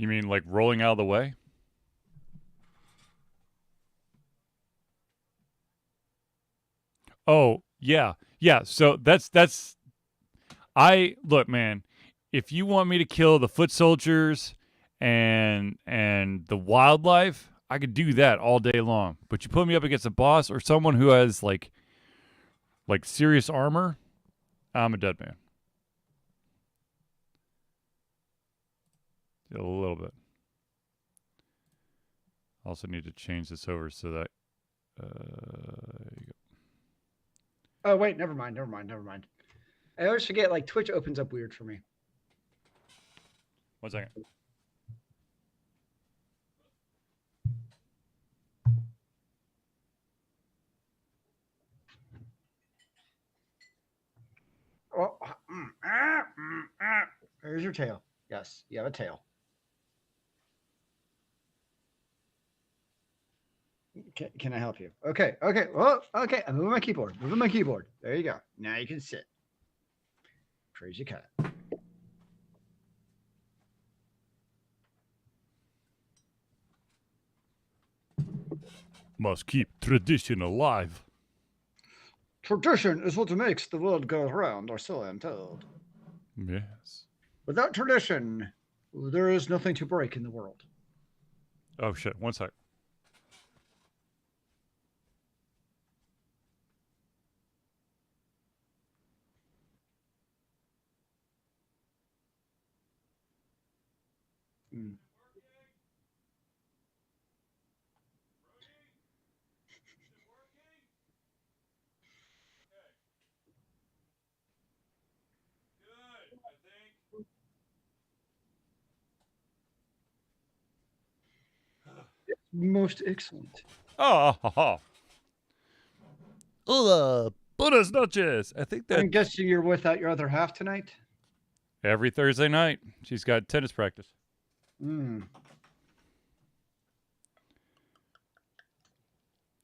You mean like rolling out of the way? Oh, yeah. Yeah, so that's I look, man, if you want me to kill the foot soldiers and the wildlife, I could do that all day long. But you put me up against a boss or someone who has like serious armor, I'm a dead man. A little bit. Also need to change this over so that Oh wait, never mind, never mind, never mind. I always forget. Like Twitch opens up weird for me. 1 second. Oh, there's your tail. Yes, you have a tail. Can I help you? Okay, okay. Oh, okay. I'm moving my keyboard. Moving my keyboard. There you go. Now you can sit. Crazy cat. Must keep tradition alive. Tradition is what makes the world go round, or so I'm told. Yes. Without tradition, there is nothing to break in the world. Oh shit, 1 sec. Mm. Most excellent. Oh, ha, ha. Hola, buenas noches. I think that I'm guessing you're without your other half tonight. every Thursday night she's got tennis practice. Mm.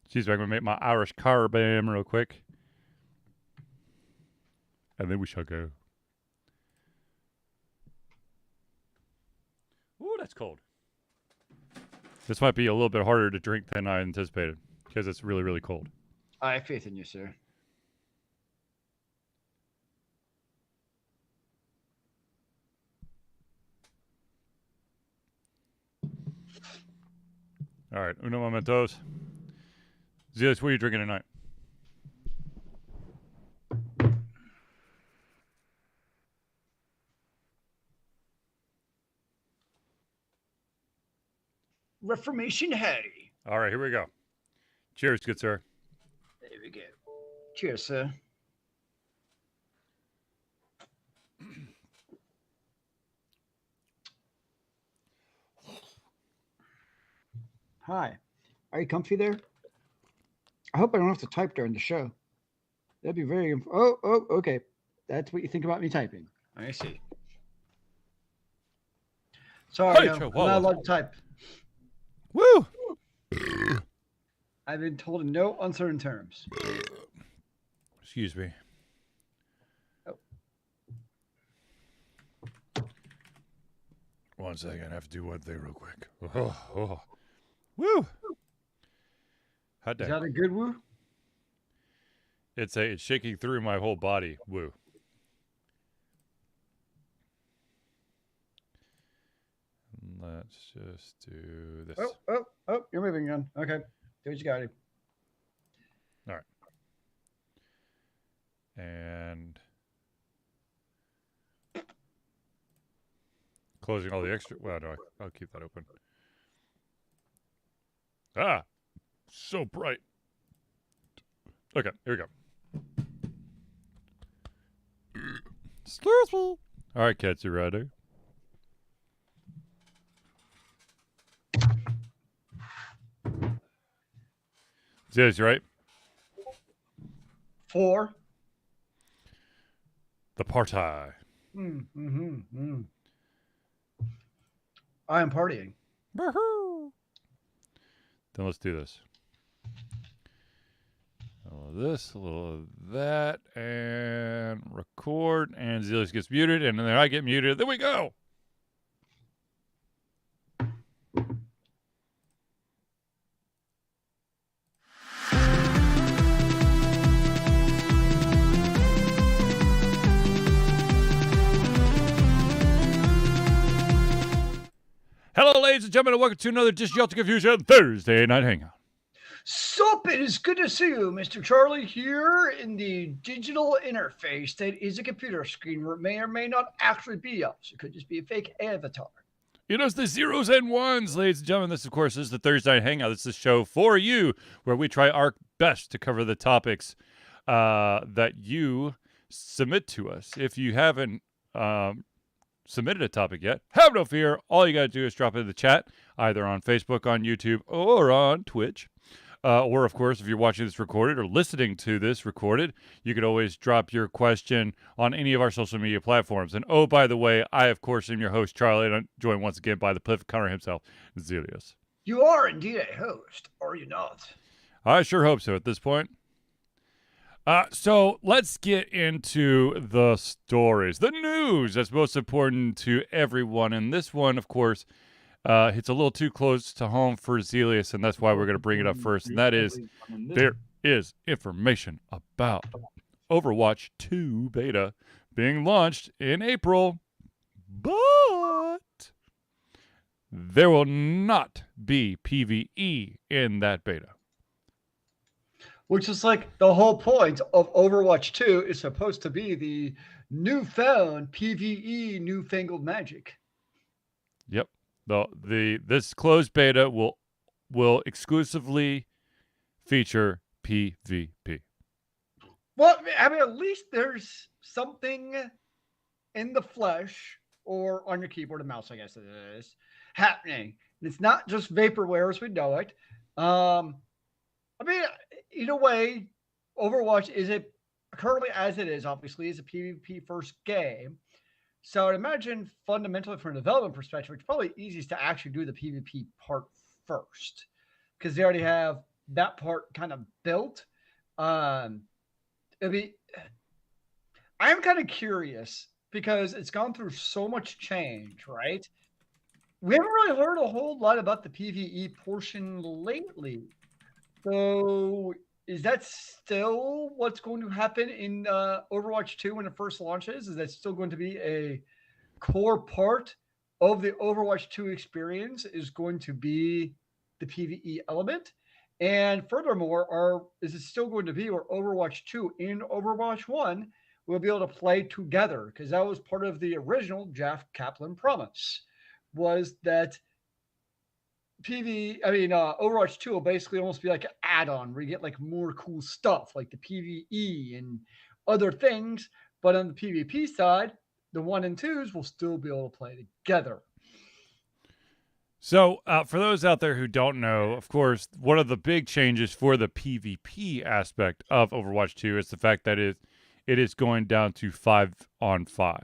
She's like, I'm gonna make my Irish car bam real quick, and then we shall go. Ooh, that's cold. This might be a little bit harder to drink than I anticipated because it's really, really cold. I have faith in you, sir. All right, uno momentos. Zilis, what are you drinking tonight? Reformation Harry. All right, here we go. Cheers, good sir. There we go. Cheers, sir. Hi. Are you comfy there? I hope I don't have to type during the show. That'd be very. Oh, okay. That's what you think about me typing. I see. Sorry, Hey, I'm not allowed to type. Woo! I've been told in no uncertain terms. Excuse me. Oh. 1 second, I have to do one thing real quick. Oh. Woo! Hot Is dang. that a good woo? It's shaking through my whole body. Woo. Let's just do this. Oh, you're moving again. Okay. Do what you got to. All right. And closing all the extra. Well, no, I'll keep that open. Ah, so bright. Okay, here we go. Excuse me. All right, cats, you ready? Yes, right. 4. The party. Mm. I am partying. Woohoo! Then let's do this. A little of this, a little of that, and record. And Zelius gets muted, and then I get muted. There we go. Hello, ladies and gentlemen, and welcome to another Just Yell to Confusion Thursday Night Hangout. Sup, it is good to see you, Mr. Charlie, here in the digital interface that is a computer screen where it may or may not actually be us. It could just be a fake avatar. You know, it's the zeros and ones, ladies and gentlemen. This, of course, is the Thursday Night Hangout. This is a show for you where we try our best to cover the topics that you submit to us. If you haven't submitted a topic yet, have no fear. All you got to do is drop it in the chat, either on Facebook, on YouTube, or on Twitch. Or, of course, if you're watching this recorded or listening to this recorded, you could always drop your question on any of our social media platforms. And, oh, by the way, I, of course, am your host, Charlie, and I'm joined once again by the Cliff Connor himself, Zelius. You are indeed a host, are you not? I sure hope so at this point. So let's get into the stories, the news that's most important to everyone. And this one, of course, hits a little too close to home for Zelius, and that's why we're going to bring it up first. And that is, there is information about Overwatch 2 beta being launched in April, but there will not be PvE in that beta. Which is like the whole point of Overwatch 2 is supposed to be the newfound PvE newfangled magic. Yep. This closed beta will exclusively feature PvP. Well, I mean, at least there's something in the flesh or on your keyboard and mouse, I guess it is, happening. And it's not just vaporware as we know it. I mean, in a way, Overwatch is currently as it is, obviously, is a PvP first game. So I'd imagine fundamentally from a development perspective, it's probably easiest to actually do the PvP part first because they already have that part kind of built. I mean, I am kind of curious because it's gone through so much change, right? We haven't really heard a whole lot about the PvE portion lately. So is that still what's going to happen in Overwatch 2 when it first launches? Is that still going to be a core part of the Overwatch 2 experience is going to be the PvE element? And furthermore, is it still going to be where Overwatch 2 and Overwatch 1 will be able to play together? Because that was part of the original Jeff Kaplan promise, was that Overwatch 2 will basically almost be like an add-on where you get like more cool stuff like the PvE and other things. But on the PvP side, the 1 and 2s will still be able to play together. So for those out there who don't know, of course, one of the big changes for the PvP aspect of Overwatch 2 is the fact that it is going down to 5-on-5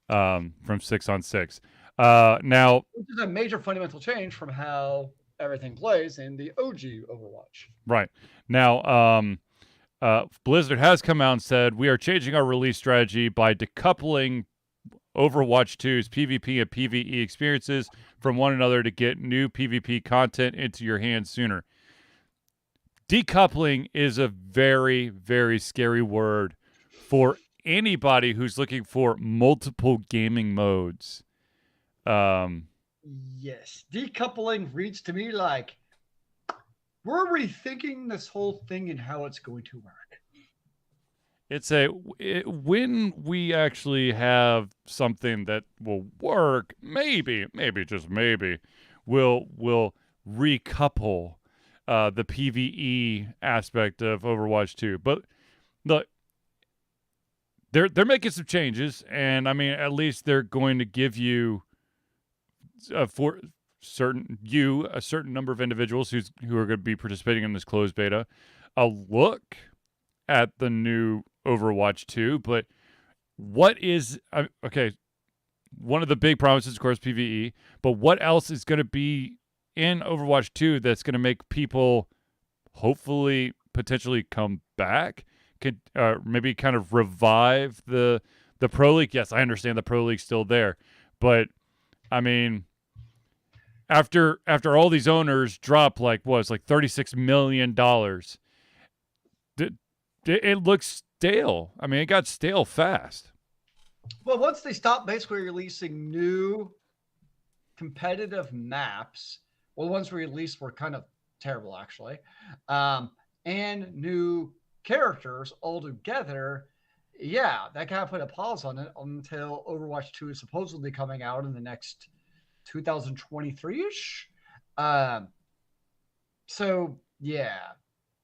from 6-on-6. Now, which is a major fundamental change from how everything plays in the OG Overwatch. Right. Now, Blizzard has come out and said, we are changing our release strategy by decoupling Overwatch 2's PvP and PvE experiences from one another to get new PvP content into your hands sooner. Decoupling is a very, very scary word for anybody who's looking for multiple gaming modes. Yes, decoupling reads to me like we're rethinking this whole thing and how it's going to work. It's when we actually have something that will work, maybe just maybe, we'll recouple the PvE aspect of Overwatch 2. But look, they're making some changes, and I mean, at least they're going to give you a certain number of individuals who are going to be participating in this closed beta a look at the new Overwatch 2. But what is okay? One of the big promises, of course, PvE. But what else is going to be in Overwatch 2 that's going to make people hopefully potentially come back? Could maybe kind of revive the Pro League? Yes, I understand the Pro League's still there, but I mean, after all these owners drop like $36 million, it looks stale. I mean, it got stale fast. Well, once they stopped basically releasing new competitive maps. Well, the ones we released were kind of terrible, actually, um, and new characters all together. Yeah, that kind of put a pause on it until Overwatch 2 is supposedly coming out in the next 2023 ish. Um, so, yeah.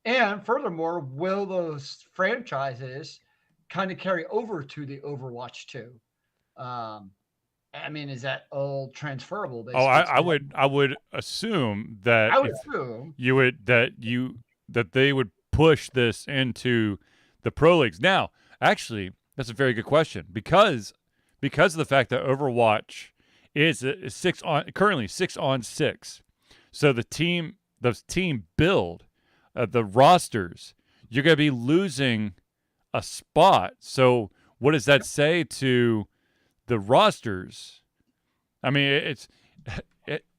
And furthermore, will those franchises kind of carry over to the Overwatch 2? Um, I mean, is that all transferable Oh, basically to I would assume that I would if assume. you would that they would push this into the pro leagues. Now, actually, that's a very good question because of the fact that Overwatch is currently 6-on-6. So the team build, the rosters, you're going to be losing a spot. So what does that say to the rosters? I mean,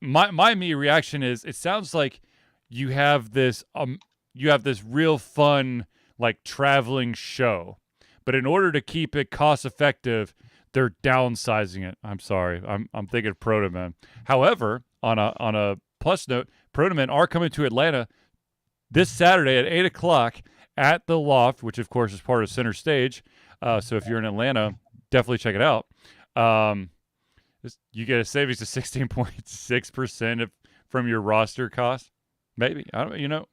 my immediate reaction is it sounds like you have this real fun like traveling show, but in order to keep it cost effective, they're downsizing it. I'm sorry, I'm thinking Protoman. However, on a plus note, Protoman are coming to Atlanta this Saturday at 8 o'clock at the Loft, which of course is part of Center Stage. So if you're in Atlanta, definitely check it out. Um, you get a savings of 16.6% from your roster cost. Maybe. I don't,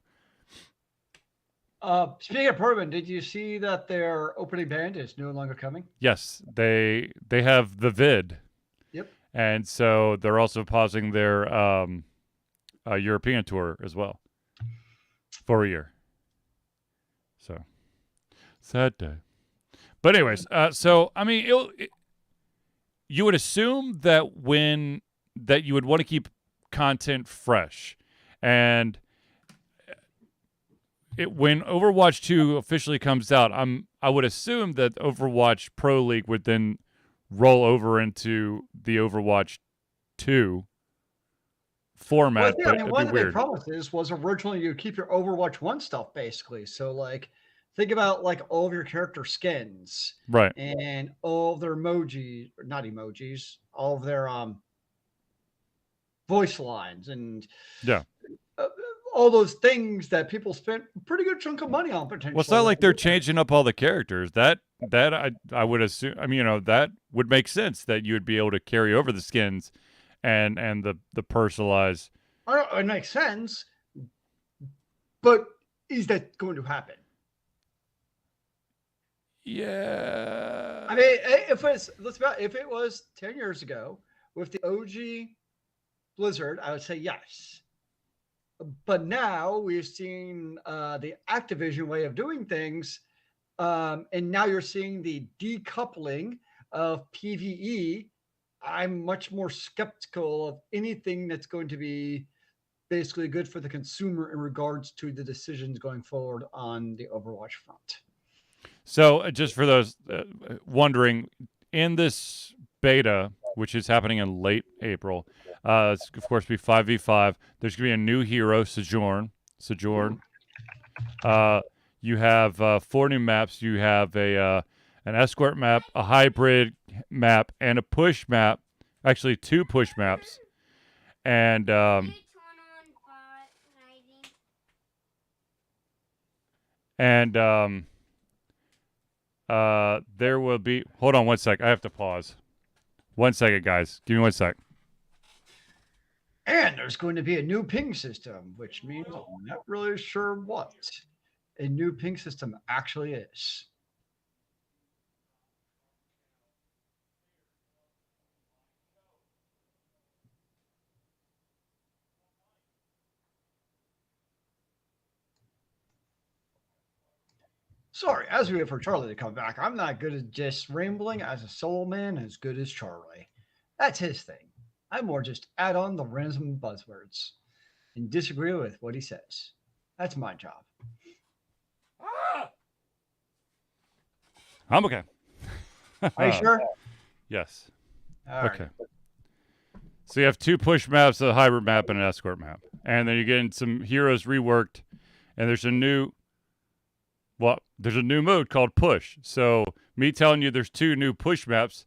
Speaking of Perman, did you see that their opening band is no longer coming? yes, they have the vid. Yep. And so they're also pausing their European tour as well for a year. So sad day. But anyways, so I mean, you would assume that you would want to keep content fresh, and when Overwatch 2 officially comes out, I would assume that Overwatch Pro League would then roll over into the Overwatch 2 format, Yeah, I but mean, it'd one be of the big weird. promises was originally you keep your Overwatch 1 stuff basically. So, like, think about like all of your character skins Right. and all of their emojis, or not emojis, all of their voice lines and Yeah. uh, all those things that people spent a pretty good chunk of money on Well, it's potentially. not like they're changing up all the characters. That I would assume. I mean, that would make sense that you would be able to carry over the skins and the personalized. I don't, it makes sense, but is that going to happen? Yeah. I mean, if it was 10 years ago with the OG Blizzard, I would say yes. But now we've seen the Activision way of doing things, and now you're seeing the decoupling of PVE. I'm much more skeptical of anything that's going to be basically good for the consumer in regards to the decisions going forward on the Overwatch front. So, just for those wondering, in this beta, which is happening in late April, it's of course be 5v5. There's gonna be a new hero, Sojourn. Uh, you have 4 new maps. You have an escort map, a hybrid map, and a push map. Actually, 2 push maps. And there will be. Hold on 1 sec. I have to pause. 1 second, guys. Give me 1 sec. And there's going to be a new ping system, which means I'm not really sure what a new ping system actually is. Sorry, as we wait for Charlie to come back, I'm not good at just rambling as a soul man as good as Charlie. That's his thing. I more just add on the random buzzwords and disagree with what he says. That's my job. I'm okay. Are you sure? Yes. All right. Okay. So you have 2 push maps, a hybrid map, and an escort map. And then you're getting some heroes reworked. And there's a new mode called push. So me telling you there's 2 new push maps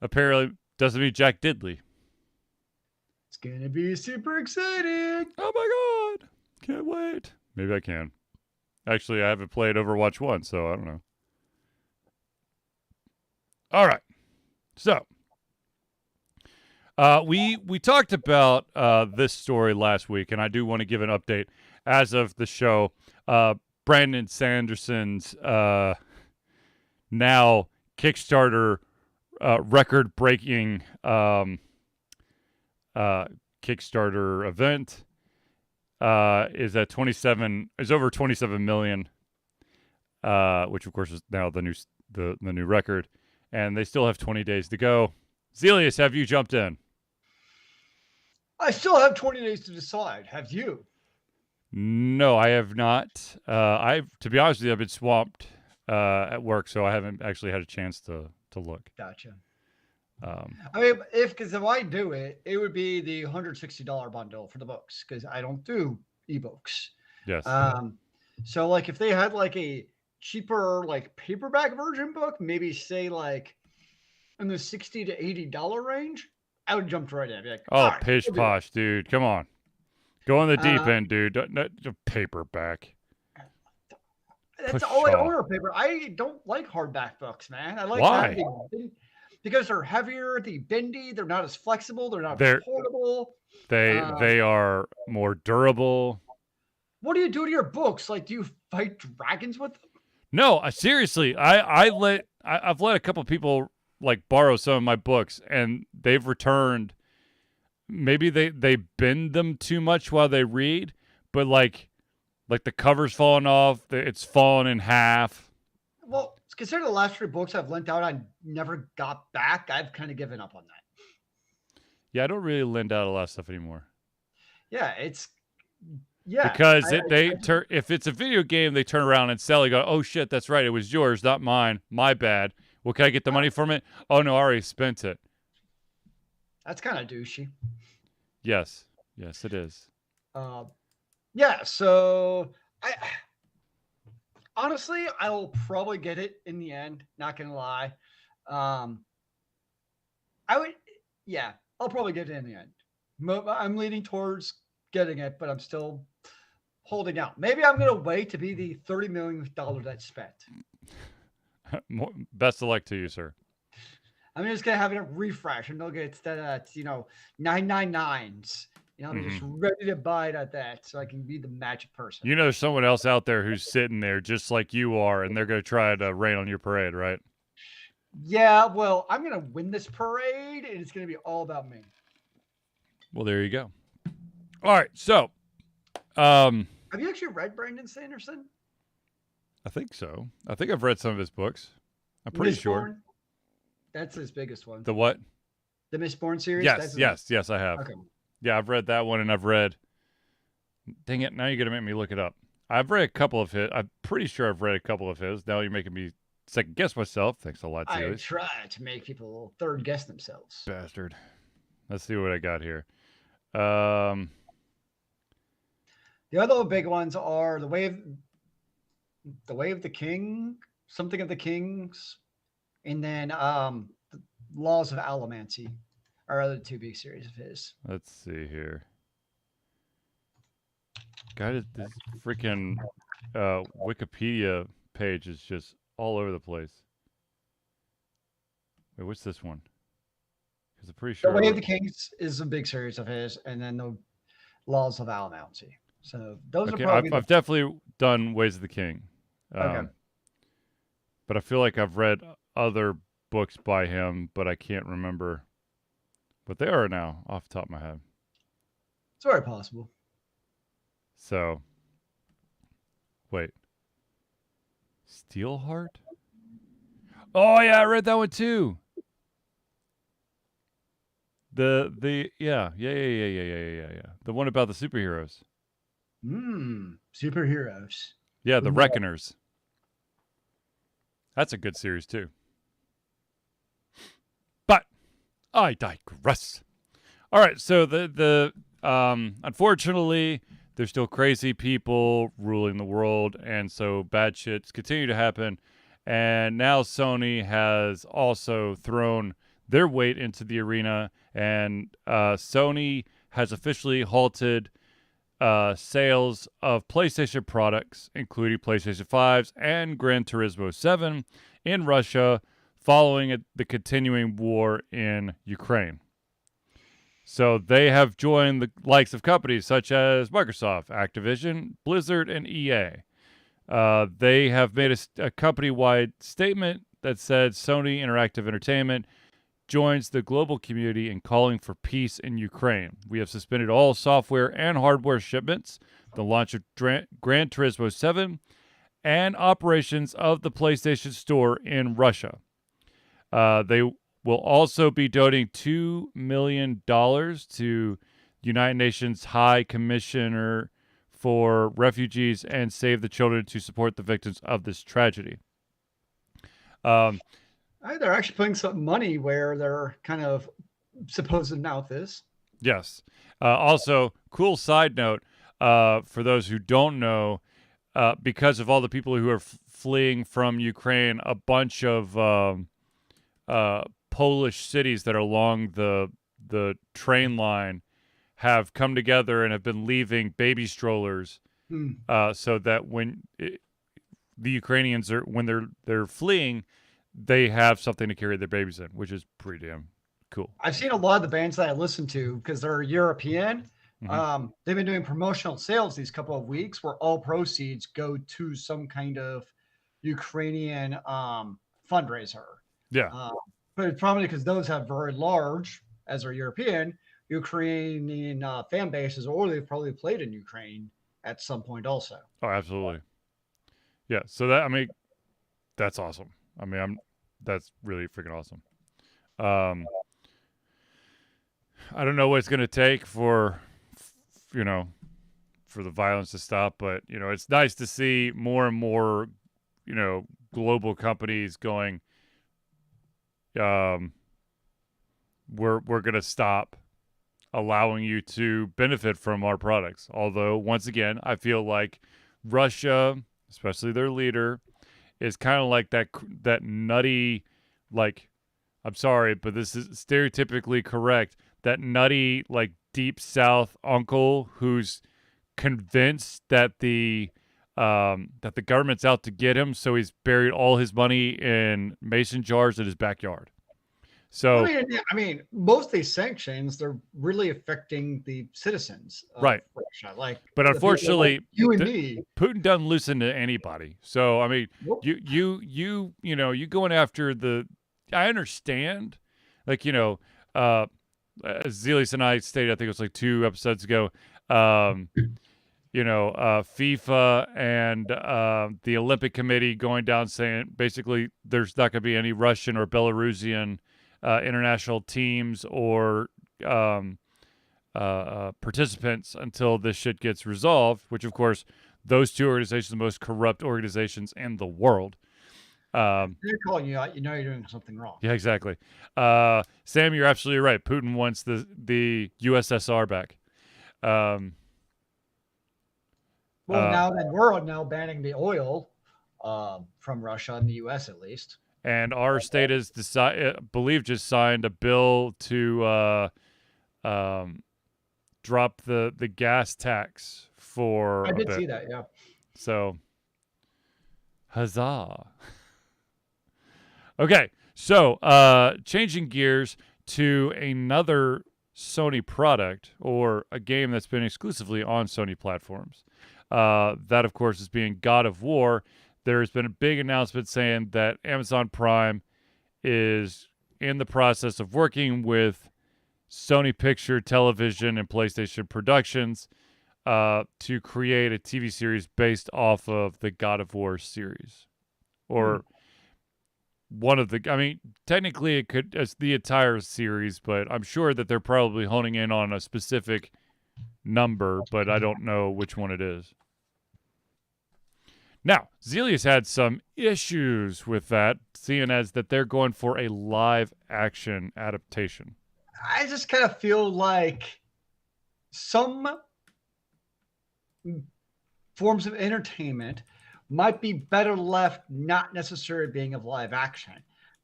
apparently doesn't mean Jack Diddley. It's gonna be super exciting. Oh my god! Can't wait. Maybe I can. Actually, I haven't played Overwatch 1, so I don't know. All right. So, we talked about this story last week, and I do want to give an update as of the show. Brandon Sanderson's now Kickstarter record-breaking Kickstarter event is at 27 is over 27 million, which of course is now the new record, and they still have 20 days to go. Zelius, have you jumped in? I still have 20 days to decide. Have you? No, I have not. To be honest with you, I've been swamped at work, so I haven't actually had a chance to look. Gotcha. Um, I mean, because if I do it, it would be the $160 bundle for the books because I don't do ebooks. yes. So like if they had like a cheaper like paperback version book, maybe say like in the $60 to $80 range, I would jump right in. I'd be like, Oh, all right, pish we'll do posh, dude. Come on. Go in the deep it. end, dude. Not paperback. That's all I Pshaw. own are paper. I don't like hardback books, man. I like to have Why? because they're heavier, they bendy, they're not as flexible, they're not as They're portable. they are more durable. What do you do to your books? Like, do you fight dragons with them? No, seriously. I've let a couple people like borrow some of my books, and they've returned. Maybe they bend them too much while they read, but like the cover's falling off, it's fallen in half. Well, considering the last 3 books I've lent out, I never got back. I've kind of given up on that. Yeah, I don't really lend out a lot of stuff anymore. Yeah, Because if it's a video game, they turn around and sell. You go, oh shit, that's right, it was yours, not mine. My bad. Well, can I get the money from it? Oh no, I already spent it. that's kind of douchey. Yes, it is. Yeah, so I honestly, I will probably get it in the end. Not gonna lie. Um, I would, yeah, I'll probably get it in the end. I'm leaning towards getting it, but I'm still holding out. Maybe I'm gonna wait to be the $30 million that's spent. Best of luck to you, sir. I'm just gonna have it refresh, and they'll get instead of 999s. I'm just ready to buy it at that, so I can be the magic person. You know, there's someone else out there who's sitting there just like you are, and they're going to try to rain on your parade, right? Yeah, well, I'm gonna win this parade, and it's gonna be all about me. Well, there you go. All right, so, have you actually read Brandon Sanderson? I think so. I think I've read some of his books. I'm pretty sure. That's his biggest one. The what? The Mistborn series? Yes, I have. Okay. Yeah, I've read that one, and I've read... Dang it, now you're going to make me look it up. I've read a couple of his. I'm pretty sure I've read a couple of his. Now you're making me second-guess myself. Thanks a lot, I try to make people third-guess themselves. Bastard. Let's see what I got here. The other big ones are the Way of the King, something of the Kings, and then the Laws of Allomancy are other 2 big series of his. Let's see here. God, this freaking Wikipedia page is just all over the place. Wait, what's this one? Because I'm pretty sure The Way of the Kings is a big series of his, and then the Laws of Allomancy. So those are probably. I've definitely done Ways of the King. Okay. But I feel like I've read other books by him, but I can't remember what they are now off the top of my head. It's very possible. So, wait. Steelheart? Oh yeah, I read that one too. The yeah. The one about the superheroes. Superheroes. Yeah, the Reckoners. That's a good series too. But I digress. All right, so the unfortunately, there's still crazy people ruling the world, and so bad shits continue to happen. And now Sony has also thrown their weight into the arena, and Sony has officially halted sales of PlayStation products, including PlayStation 5s and Gran Turismo 7, in Russia following the continuing war in Ukraine. So they have joined the likes of companies such as Microsoft, Activision, Blizzard, and EA. They have made a company-wide statement that said Sony Interactive Entertainment joins the global community in calling for peace in Ukraine. We have suspended all software and hardware shipments, the launch of Gran Turismo 7, and operations of the PlayStation Store in Russia. They will also be donating $2 million to United Nations High Commissioner for Refugees and Save the Children to support the victims of this tragedy. They're actually putting some money where they're kind of supposed to mouth is. Yes. Also, cool side note for those who don't know, because of all the people who are fleeing from Ukraine, a bunch of Polish cities that are along the train line have come together and have been leaving baby strollers, so that when the Ukrainians are when they're fleeing, they have something to carry their babies in, which is pretty damn cool. I've seen a lot of the bands that I listen to because they're European. They've been doing promotional sales these couple of weeks where all proceeds go to some kind of Ukrainian fundraiser. Yeah. But it's probably because those have very large, as are European, Ukrainian fan bases, or they've probably played in Ukraine at some point also. Oh, absolutely. Yeah. So that's awesome. That's really freaking awesome. I don't know what it's going to take for the violence to stop, but it's nice to see more and more global companies going, we're going to stop allowing you to benefit from our products. Although once again, I feel like Russia, especially their leader, is kind of like that nutty, like, I'm sorry, but this is stereotypically correct, that nutty, like, deep South uncle who's convinced that the government's out to get him, so he's buried all his money in mason jars in his backyard. So I mean, most of these sanctions, they're really affecting the citizens of right. Russia. Like, but unfortunately, like you and me, Putin doesn't listen to anybody. So I mean, nope. you going after the. I understand, like Zelius and I stated, I think it was like 2 episodes ago. FIFA and the Olympic Committee going down saying basically there's not going to be any Russian or Belarusian international teams or participants until this shit gets resolved, which of course those 2 organizations are the most corrupt organizations in the world. They're calling you out. You know you're doing something wrong. Yeah, exactly. Sam, you're absolutely right. Putin wants the USSR back. Now that we're now banning the oil from Russia in the U.S. at least. And our state has just signed a bill to drop the gas tax for. I did see that, yeah. So, huzzah! Okay, so changing gears to another Sony product or a game that's been exclusively on Sony platforms. That, of course, is being God of War. There's been a big announcement saying that Amazon Prime is in the process of working with Sony Picture Television and PlayStation Productions to create a TV series based off of the God of War series. Or one of the, I mean, technically it could, it's the entire series, but I'm sure that they're probably honing in on a specific number, but I don't know which one it is. Now, Zelius had some issues with that, seeing as that they're going for a live action adaptation. I just kind of feel like some forms of entertainment might be better left not necessarily being of live action.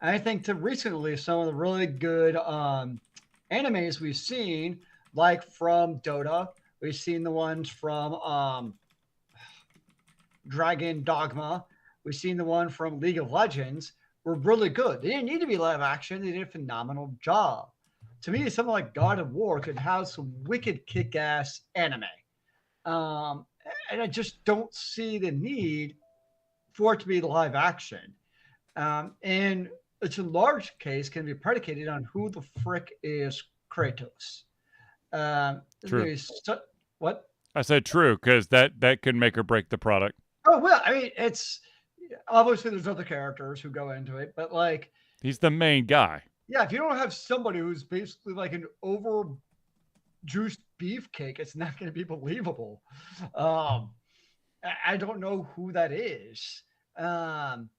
And I think to recently some of the really good animes we've seen, like from Dota. We've seen the ones from Dragon Dogma. We've seen the one from League of Legends were really good. They didn't need to be live action. They did a phenomenal job. To me, something like God of War could have some wicked kick-ass anime. Um, and I just don't see the need for it to be live action. And it's in large case can be predicated on who the frick is Kratos. There's True. gonna be what? I said true because that could make or break the product. Oh well, I mean, it's obviously there's other characters who go into it, but like, He's the main guy. yeah, if you don't have somebody who's basically like an over juiced beefcake, it's not going to be believable. Um, I don't know who that is. Um,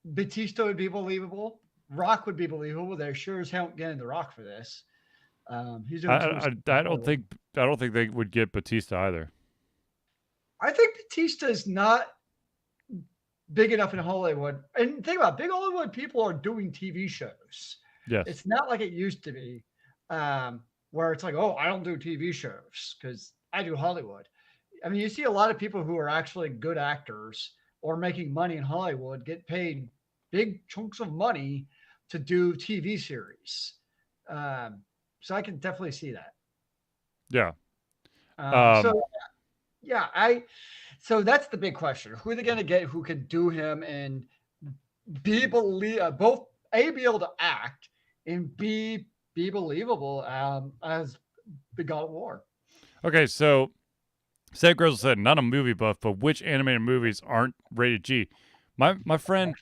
Batista would be believable. Rock would be believable. They're sure as hell getting the Rock for this. He's I doing too much. I, I don't think I don't think they would get Batista either. I think Batista is not big enough in Hollywood. And think about it, big Hollywood people are doing TV shows. Yes. It's not like it used to be, where it's like, oh, I don't do TV shows because I do Hollywood. I mean, you see a lot of people who are actually good actors or making money in Hollywood get paid big chunks of money to do TV series. Um, so I can definitely see that. Yeah. So yeah, so that's the big question. Who are they going to get who can do him and both A, be able to act, and B, be believable as the God of War? Okay, so Sam Grizzle said, not a movie buff, but which animated movies aren't rated G? My friend,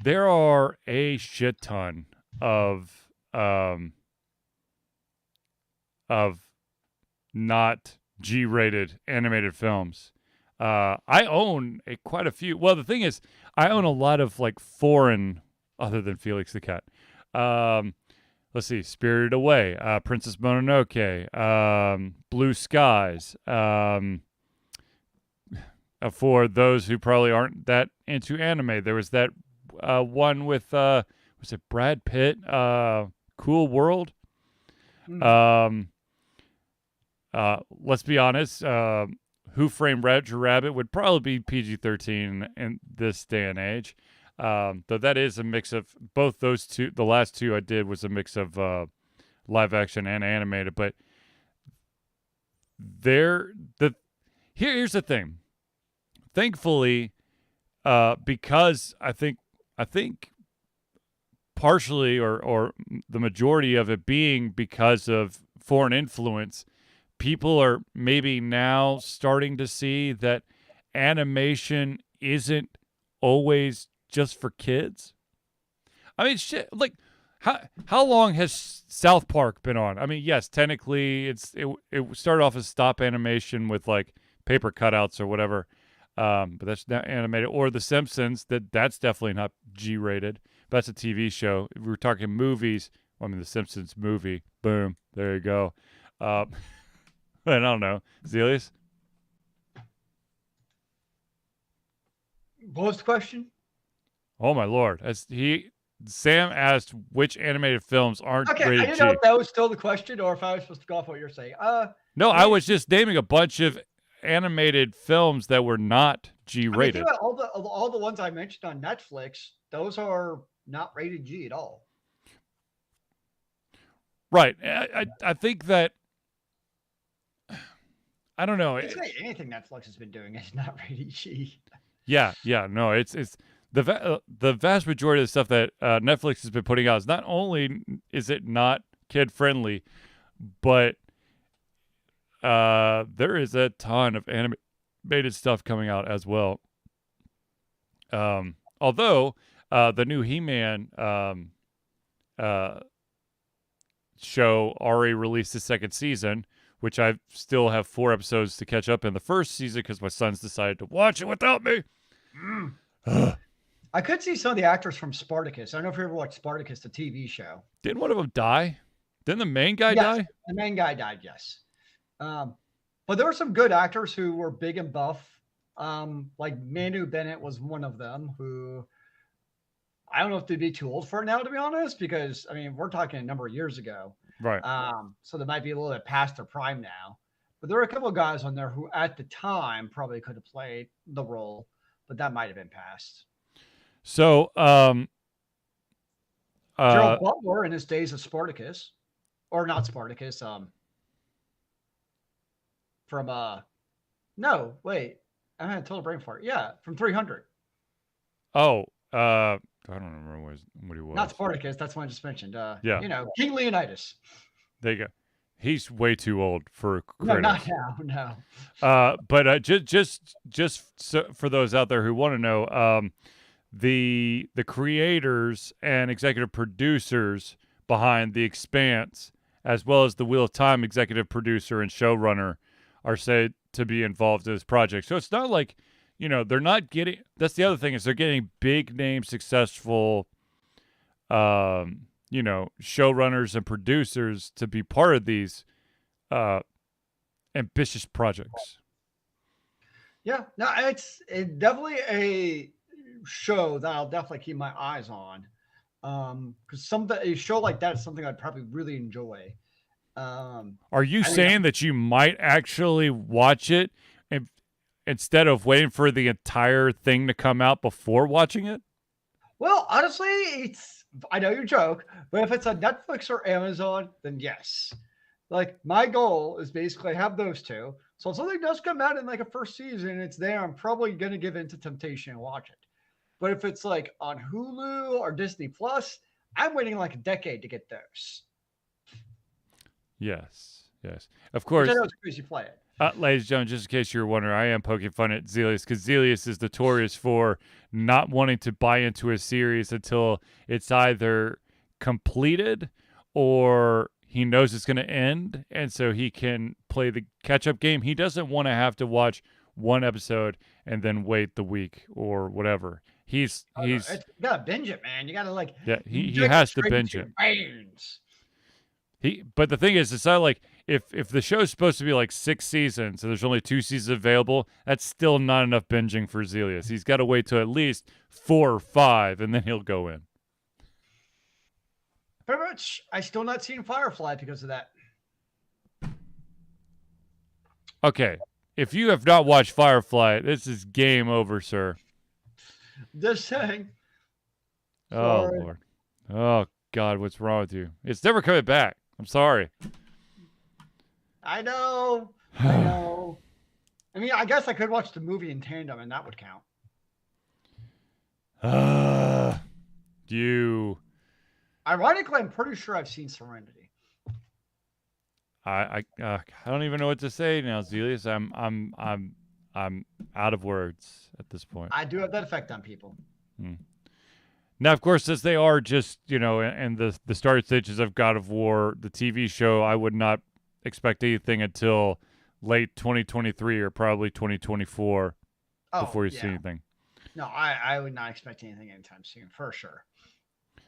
there are a shit ton of not G rated animated films. I own quite a few. Well, the thing is, I own a lot of like foreign, other than Felix the Cat. Let's see, Spirited Away, Princess Mononoke, Blue Skies. For those who probably aren't that into anime, there was that one with was it Brad Pitt? Cool World. Mm. Let's be honest. Who Framed Roger Rabbit would probably be PG-13 in this day and age. Though that is a mix of both those two. The last two I did was a mix of live action and animated. But here's the thing. Thankfully, because I think partially or the majority of it being because of foreign influence, people are maybe now starting to see that animation isn't always just for kids. I mean, shit, like how long has South Park been on? I mean, yes, technically it started off as stop animation with like paper cutouts or whatever. But that's not animated. Or The Simpsons, that's definitely not G rated. But that's a TV show. If we were talking movies, well, I mean, The Simpsons movie, boom, there you go. I don't know. Zelius? What was the question? Oh, my Lord. Sam asked which animated films aren't Okay, I rated didn't G. know if that was still the question or if I was supposed to go off what you're saying. No, I was just naming a bunch of animated films that were not G I mean, rated. think about all the ones I mentioned on Netflix. Those are not rated G at all. Right. I think that I don't know. Basically, anything Netflix has been doing is not rated G. Yeah, no, it's the vast majority of the stuff that Netflix has been putting out is not only is it not kid friendly, but there is a ton of animated stuff coming out as well. Although the new He-Man show already released the second season, which I still have 4 episodes to catch up in the first season because my son's decided to watch it without me. I could see some of the actors from Spartacus. I don't know if you ever watched Spartacus, the TV show. Didn't one of them die? Didn't the main guy die? The main guy died, yes. But there were some good actors who were big and buff. Like Manu Bennett was one of them who I don't know if they'd be too old for it now, to be honest, because I mean, we're talking a number of years ago. Right. So they might be a little bit past their prime now. But there were a couple of guys on there who, at the time, probably could have played the role, but that might have been past. So, Gerald Butler in his days of Spartacus, or not Spartacus, from no, wait, I had a total brain fart. Yeah, from 300. oh, I don't remember what he Not was. Spartacus. That's one I just mentioned. Yeah. King Leonidas. There you go. He's way too old for No, not Kratos. now. No. But just so, for those out there who want to know, the creators and executive producers behind The Expanse, as well as the Wheel of Time executive producer and showrunner, are said to be involved in this project. So it's not like, they're not getting. That's the other thing, is they're getting big name, successful, showrunners and producers to be part of these ambitious projects. Yeah, no, it's definitely a show that I'll definitely keep my eyes on. Because a show like that is something I'd probably really enjoy. Are you I mean, saying that you might actually watch it instead of waiting for the entire thing to come out before watching it? well, honestly, I know you joke, but if it's on Netflix or Amazon, then yes. Like my goal is basically have those two. So if something does come out in like a first season and it's there, I'm probably gonna give into temptation and watch it. But if it's like on Hulu or Disney Plus, I'm waiting like a decade to get those. Yes. Of Which I course, know is crazy play it. ladies and gentlemen, just in case you're wondering, I am poking fun at Zelius because Zelius is notorious for not wanting to buy into a series until it's either completed or he knows it's going to end, and so he can play the catch-up game. He doesn't want to have to watch one episode and then wait the week or whatever. He's You gotta binge it, man. You gotta like he drink it has to straight binge into it. your veins. But the thing is, it's not like if the show's supposed to be like 6 seasons and there's only 2 seasons available, that's still not enough binging for Zelius. He's got to wait till at least 4 or 5, and then he'll go in. Pretty much, I still not seen Firefly because of that. Okay, if you have not watched Firefly, this is game over, sir. Just saying. Oh Sorry. Lord. Oh God, what's wrong with you? It's never coming back. I'm sorry. I know. I mean, I guess I could watch the movie in tandem, and that would count. You. Ironically, I'm pretty sure I've seen Serenity. I don't even know what to say now, Zelius. I'm out of words at this point. I do have that effect on people. Now, of course, as they are just, in the start stages of God of War, the TV show, I would not expect anything until late 2023 or probably 2024 before you see anything. No, I would not expect anything anytime soon, for sure.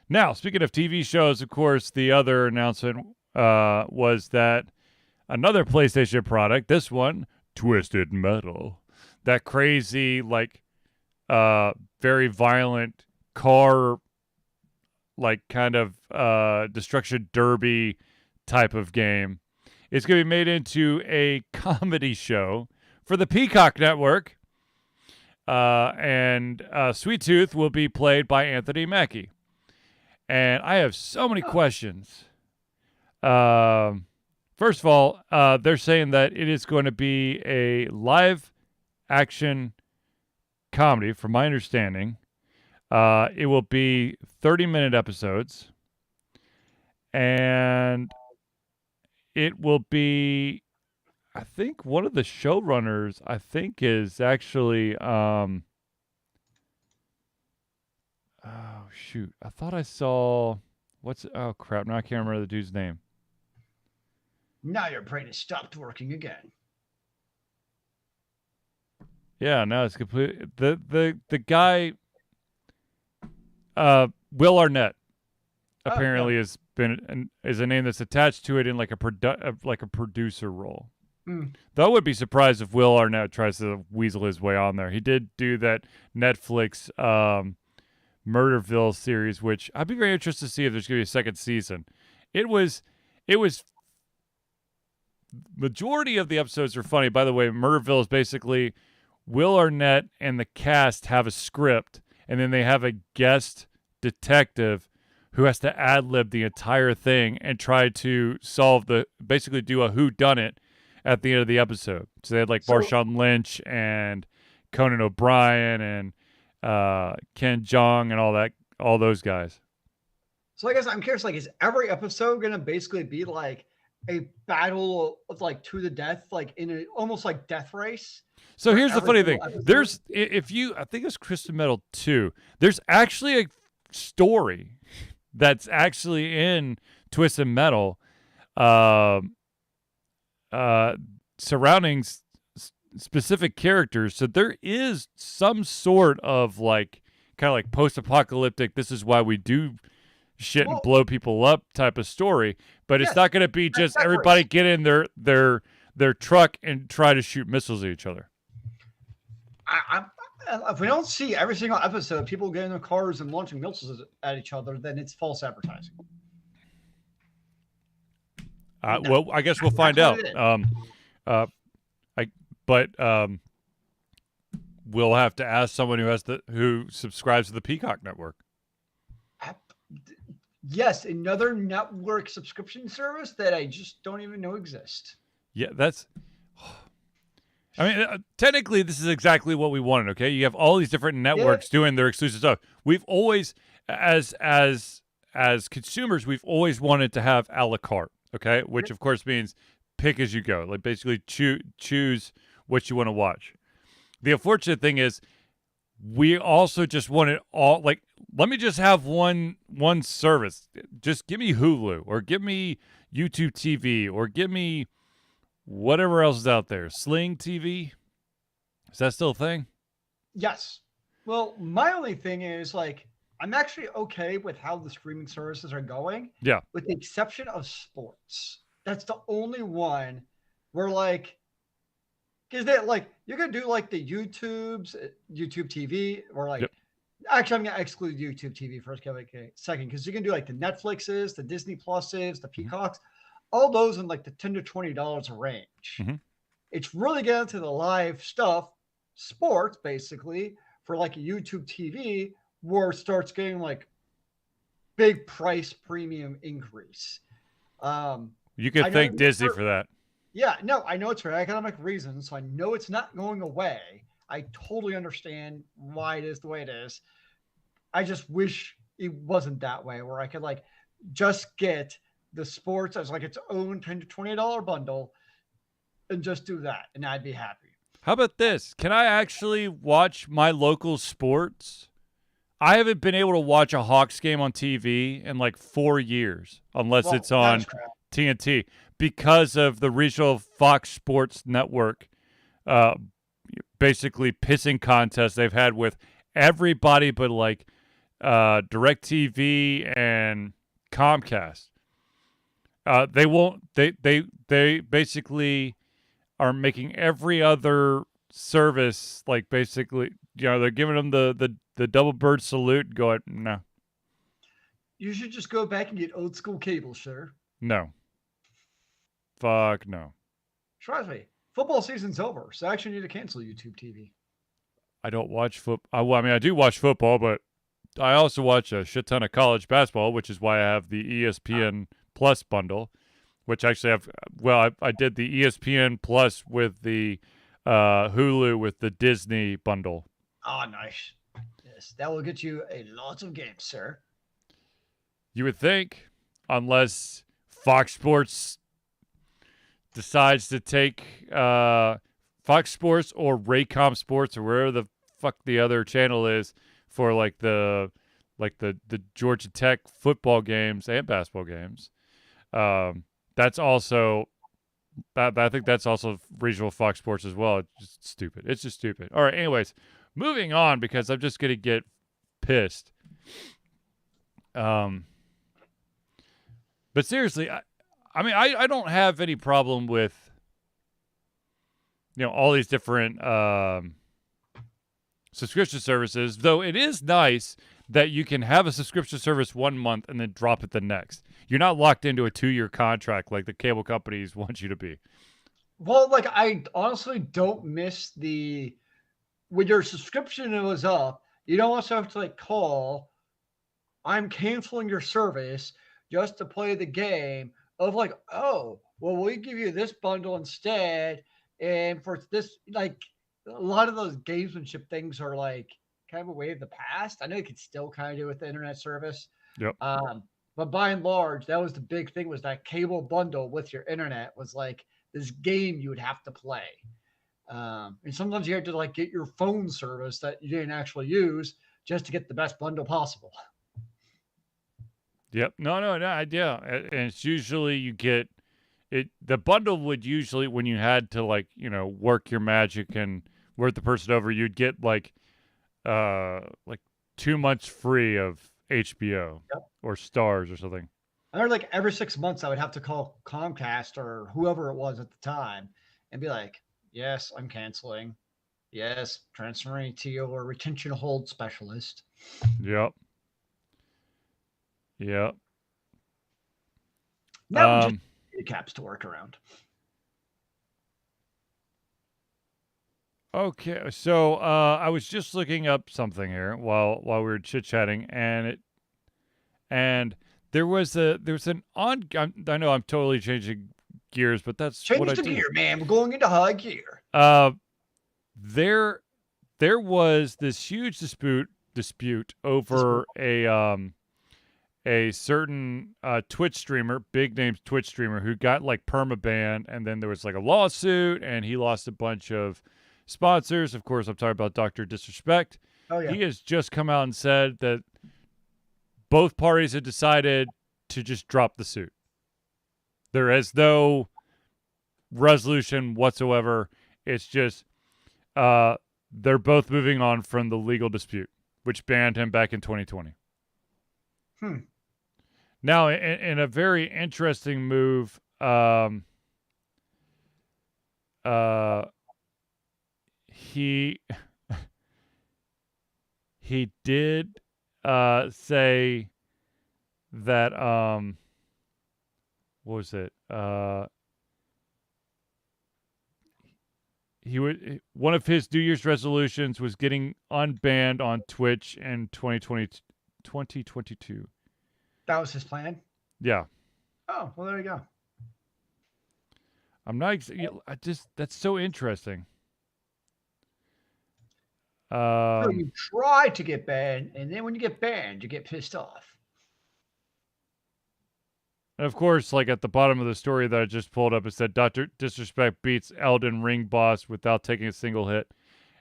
Now, speaking of TV shows, of course, the other announcement was that another PlayStation product, this one, Twisted Metal, that crazy, very violent car, kind of destruction derby type of game, is going to be made into a comedy show for the Peacock Network. And Sweet Tooth will be played by Anthony Mackie. And I have so many questions. First of all, they're saying that it is going to be a live action comedy, from my understanding. It will be 30-minute episodes. And it will be, I think one of the showrunners, is actually, oh, shoot. I thought I saw, oh, crap. Now I can't remember the dude's name. Now your brain has stopped working again. Yeah, no, it's complete. The guy, Will Arnett, apparently is a name that's attached to it in like a producer role. Though I would be surprised if Will Arnett tries to weasel his way on there. He did do that Netflix Murderville series, which I'd be very interested to see if there's going to be a second season. It was it was majority of the episodes are funny. By the way, Murderville is basically Will Arnett and the cast have a script, and then they have a guest detective who has to ad-lib the entire thing and try to basically do a whodunit at the end of the episode. So they had like Marshawn Lynch and Conan O'Brien and Ken Jeong and all those guys. So I guess I'm curious, like, is every episode going to basically be like a battle of like to the death, like in a almost like death race? So here's the funny thing. There's, I think it's Crystal Metal 2. There's actually a story that's actually in Twisted Metal surrounding specific characters. So there is some sort of like kind of like post-apocalyptic, this is why we do shit and blow people up type of story. But it's not going to be just everybody get in their truck and try to shoot missiles at each other. If we don't see every single episode people getting in their cars and launching missiles at each other, then it's false advertising. Well, I guess we'll find out. We'll have to ask someone who subscribes to the Peacock Network. Yes, another network subscription service that I just don't even know exists. Yeah, that's. I mean, technically, this is exactly what we wanted. Okay, you have all these different networks doing their exclusive stuff. We've always, as consumers, we've always wanted to have a la carte. Okay, which of course means pick as you go. Like basically choose what you want to watch. The unfortunate thing is, we also just wanted all like. Let me just have one service. Just give me Hulu or give me YouTube TV or give me whatever else is out there. Sling TV? Is that still a thing? Yes. Well, my only thing is like I'm actually okay with how the streaming services are going. Yeah. With the exception of sports. That's the only one where like because they like you're gonna do like the YouTube TV or like actually I'm gonna exclude YouTube TV for a second because you can do like the Netflixes, the Disney Pluses, the Peacocks. All those in like the $10 to $20 range. Mm-hmm. It's really getting to the live stuff, sports basically, for like a YouTube TV, where it starts getting like big price premium increase. You could thank Disney for that. Yeah, no, I know it's for economic reasons, so I know it's not going away. I totally understand why it is the way it is. I just wish it wasn't that way, where I could like just get the sports as like its own $10 to $20 bundle and just do that, and I'd be happy. How about this? Can I actually watch my local sports? I haven't been able to watch a Hawks game on TV in like 4 years, unless it's on TNT, because of the regional Fox Sports Network basically pissing contests they've had with everybody but like DirecTV and Comcast. They won't. They basically are making every other service like basically. They're giving them the double bird salute. Going no. You should just go back and get old school cable, sir. No. Fuck no. Trust me, football season's over, so I actually need to cancel YouTube TV. I don't watch football. Well, I mean, I do watch football, but I also watch a shit ton of college basketball, which is why I have the ESPN Plus bundle, which actually I did the ESPN Plus with the Hulu with the Disney bundle. Oh, nice. Yes, that will get you a lot of games, sir. You would think, unless Fox Sports decides to take Fox Sports or Raycom Sports or wherever the fuck the other channel is for like the Georgia Tech football games and basketball games. That's also I think that's also regional Fox Sports as well. It's just stupid. It's just stupid. All right. Anyways, moving on because I'm just gonna get pissed. But seriously, I mean, I don't have any problem with all these different subscription services, though it is nice that you can have a subscription service 1 month and then drop it the next. You're not locked into a 2-year contract like the cable companies want you to be. Well, like I honestly don't miss the when your subscription was up, you don't also have to like call, I'm canceling your service just to play the game of like, oh, well, we give you this bundle instead. And for this, like a lot of those gamesmanship things are like kind of a way of the past. I know you could still kind of do it with the internet service. Yep. Um, but by and large, that was the big thing was that cable bundle with your internet was like this game you would have to play. And sometimes you had to like get your phone service that you didn't actually use just to get the best bundle possible. Yep. No. Yeah. And it's usually you get it. The bundle would usually, when you had to like, work your magic and work the person over, you'd get like 2 months free of HBO Yep. or Stars or something. I remember like every 6 months I would have to call Comcast or whoever it was at the time and be like, yes, I'm canceling. Yes, transferring to your retention hold specialist. Yep. Yep. Now we just Um. caps to work around. Okay. So I was just looking up something here while we were chit chatting, and there's an on. I know I'm totally changing gears, but that's what Change I the do. gear, man. We're going into high gear. Uh, there there was this huge dispute Dispute. over a certain Twitch streamer, big name Twitch streamer, who got like permaban, and then there was like a lawsuit, and he lost a bunch of sponsors. Of course, I'm talking about Dr. Disrespect. Oh yeah. He has just come out and said that both parties had decided to just drop the suit. There is no resolution whatsoever. It's just they're both moving on from the legal dispute, which banned him back in 2020. Hmm. Now, in a very interesting move, he he did say that what was it? He would one of his New Year's resolutions was getting unbanned on Twitch in 2022. That was his plan. Yeah. Oh, well, there you go. I'm not. I just that's so interesting. So you try to get banned, and then when you get banned, you get pissed off. And of course, like at the bottom of the story that I just pulled up, it said Dr. Disrespect beats Elden Ring boss without taking a single hit.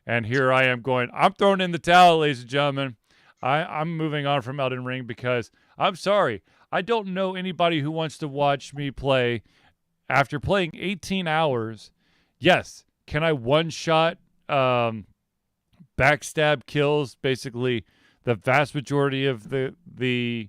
And here I am going, I'm throwing in the towel, ladies and gentlemen. I'm moving on from Elden Ring because I'm sorry. I don't know anybody who wants to watch me play after playing 18 hours. Yes, can I one shot backstab kills basically the vast majority of the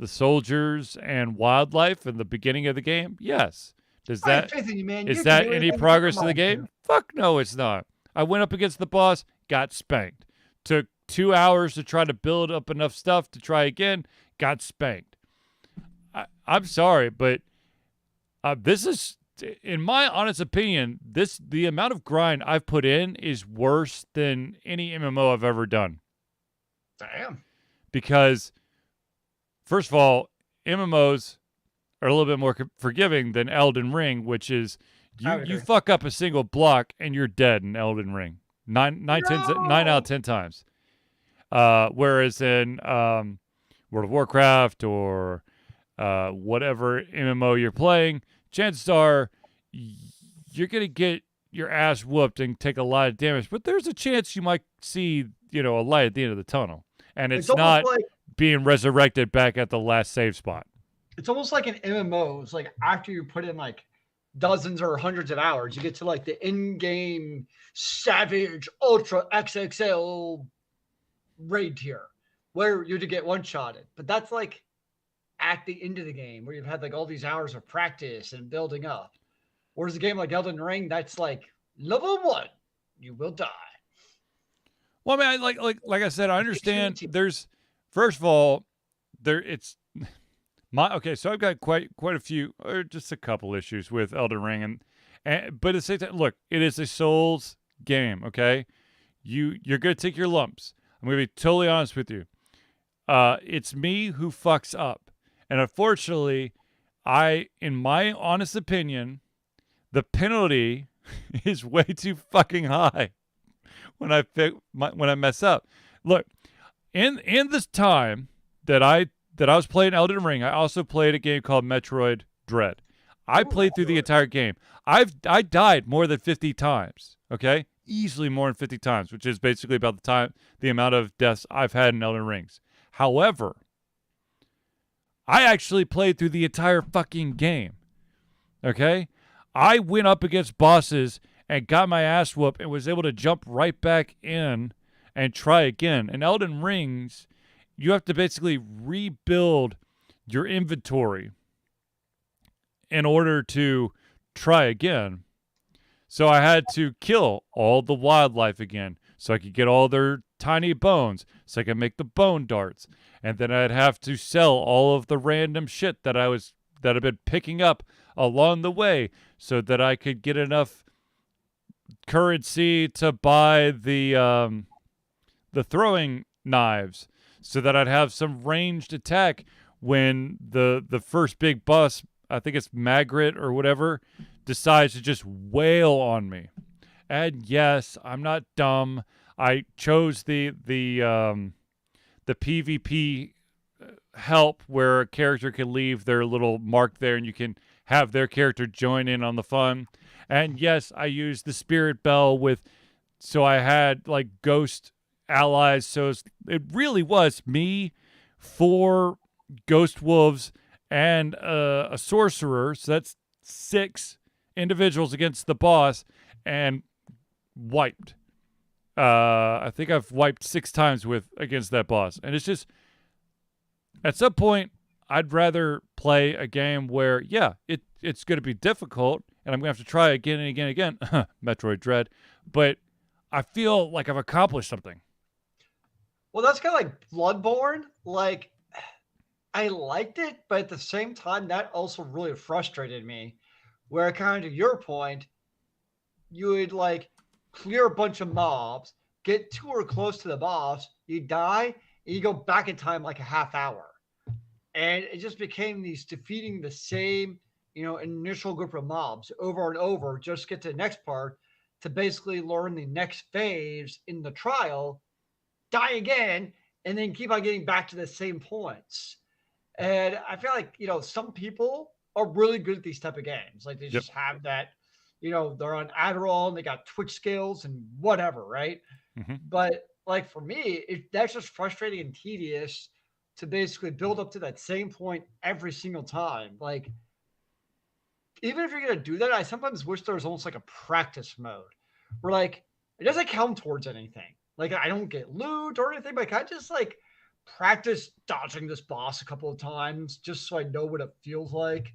soldiers and wildlife in the beginning of the game? Yes. Does I have that faith in you, man. is You can that do any anything you put your progress in the mind game? to. Fuck no, it's not. I went up against the boss, got spanked. Took 2 hours to try to build up enough stuff to try again, got spanked. I'm sorry, but this is, in my honest opinion, the amount of grind I've put in is worse than any MMO I've ever done. Damn. Because first of all, MMOs are a little bit more forgiving than Elden Ring, which is you fuck up a single block and you're dead in Elden Ring. 9 out of 10 times. Whereas in World of Warcraft or whatever MMO you're playing, chances are you're going to get your ass whooped and take a lot of damage. But there's a chance you might see, a light at the end of the tunnel. And it's not like being resurrected back at the last save spot. it's almost like an MMO. It's like after you put in like dozens or hundreds of hours, you get to like the in-game Savage Ultra XXL raid tier where you're to get one-shotted. But that's like at the end of the game where you've had like all these hours of practice and building up. Whereas a game like Elden Ring, that's like level 1, you will die. Well, I mean, like I said, I understand. There's, first of all, it's So I've got quite a few, or just a couple issues with Elden Ring, and but at the same time, look, it is a Souls game. Okay, you're gonna take your lumps. I'm gonna be totally honest with you. It's me who fucks up, and unfortunately, in my honest opinion, the penalty is way too fucking high when I mess up. Look, in this time that I was playing Elden Ring, I also played a game called Metroid Dread. I Ooh, played through the sure. entire game. I died more than 50 times. Okay, easily more than 50 times, which is basically about the amount of deaths I've had in Elden Rings. However, I actually played through the entire fucking game. Okay, I went up against bosses and got my ass whooped and was able to jump right back in and try again. In Elden Rings, you have to basically rebuild your inventory in order to try again. So I had to kill all the wildlife again so I could get all their tiny bones so I could make the bone darts. And then I'd have to sell all of the random shit that I've been picking up along the way so that I could get enough currency to buy the throwing knives so that I'd have some ranged attack when the first big boss, I think it's Magritte or whatever, decides to just wail on me. And yes, I'm not dumb. I chose the PvP help where a character can leave their little mark there and you can have their character join in on the fun. And yes, I used the spirit bell so I had like ghost allies. So it really was me, four ghost wolves, and a sorcerer. So that's 6 individuals against the boss, and wiped. I think I've wiped 6 times against that boss, and it's just at some point I'd rather play a game where it's going to be difficult, and I'm going to have to try again and again and again. Metroid Dread, but I feel like I've accomplished something. Well, that's kind of like Bloodborne. Like, I liked it, but at the same time, that also really frustrated me. Where, kind of to your point, you would like clear a bunch of mobs, get too or close to the boss, you die, and you go back in time like a half hour. And it just became these defeating the same, initial group of mobs over and over, just get to the next part to basically learn the next phase in the trial, die again, and then keep on getting back to the same points. And I feel like, some people are really good at these type of games. Like they Yep. just have that, they're on Adderall and they got Twitch skills and whatever, right? Mm-hmm. But like for me, that's just frustrating and tedious to basically build up to that same point every single time. Like, even if you're gonna do that, I sometimes wish there was almost like a practice mode where like it doesn't count towards anything. Like I don't get loot or anything, but I just like practice dodging this boss a couple of times just so I know what it feels like.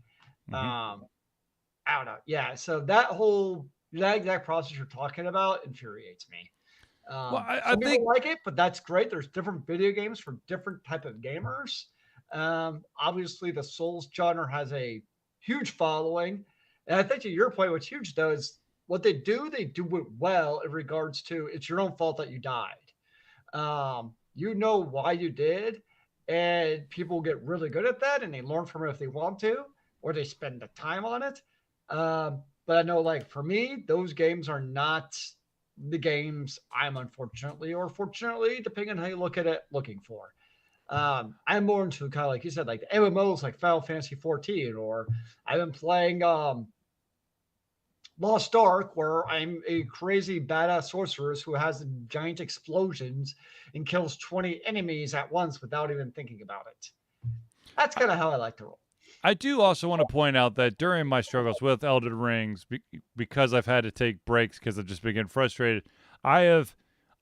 Mm-hmm. I don't know. Yeah. So that exact process you're talking about infuriates me. Well, I Some people think like it, but that's great. There's different video games for different type of gamers. Obviously, the Souls genre has a huge following, and I think to your point, what's huge though is what they do it well in regards to it's your own fault that you died. You know why you did, and people get really good at that, and they learn from it if they want to, or they spend the time on it. But I know, like for me, those games are not the games I'm unfortunately or fortunately, depending on how you look at it, looking for. I'm more into kind of like you said, like the MMOs like Final Fantasy 14, or I've been playing Lost Ark, where I'm a crazy badass sorcerer who has giant explosions and kills 20 enemies at once without even thinking about it. That's kind of how I like to roll. I do also want to point out that during my struggles with Elden Rings, because I've had to take breaks because I've just been getting frustrated, I have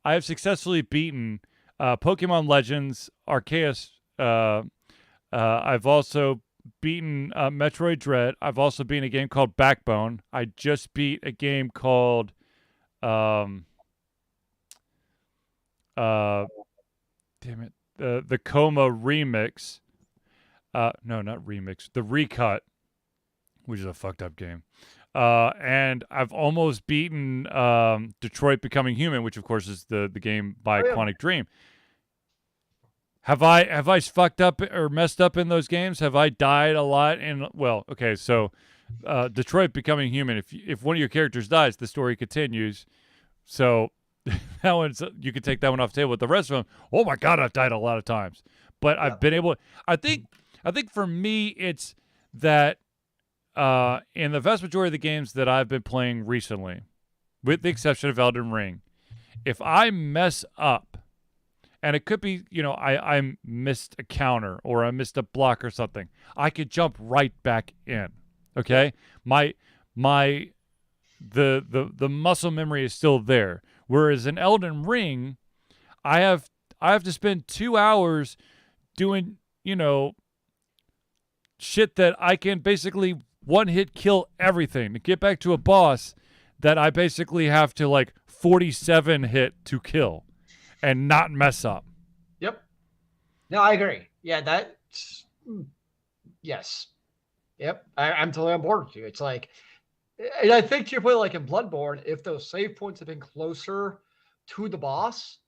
I have successfully beaten Pokemon Legends Arceus. I've also beaten Metroid Dread. I've also beaten a game called Backbone. I just beat a game called um, uh, damn it, the Coma Remix. No, not remix. The recut, which is a fucked up game. And I've almost beaten Detroit Becoming Human, which of course is the game by Oh yeah, Quantic Dream. Have I fucked up or messed up in those games? Have I died a lot? And well, okay, so Detroit Becoming Human. If one of your characters dies, the story continues. So that one's you can take that one off the table. But the rest of them, oh my god, I've died a lot of times. But yeah, I've been able. I think for me, it's that in the vast majority of the games that I've been playing recently, with the exception of Elden Ring, if I mess up, and it could be, I missed a counter or I missed a block or something, I could jump right back in. yeah. Okay, my the muscle memory is still there. Whereas in Elden Ring, I have to spend 2 hours doing shit that I can basically one hit kill everything to get back to a boss that I basically have to like 47 hit to kill and not mess up. Yep. No, I agree. Yeah, that's yes. Yep. I'm totally on board with you. It's like, and I think to your point, like in Bloodborne, if those save points had been closer to the boss,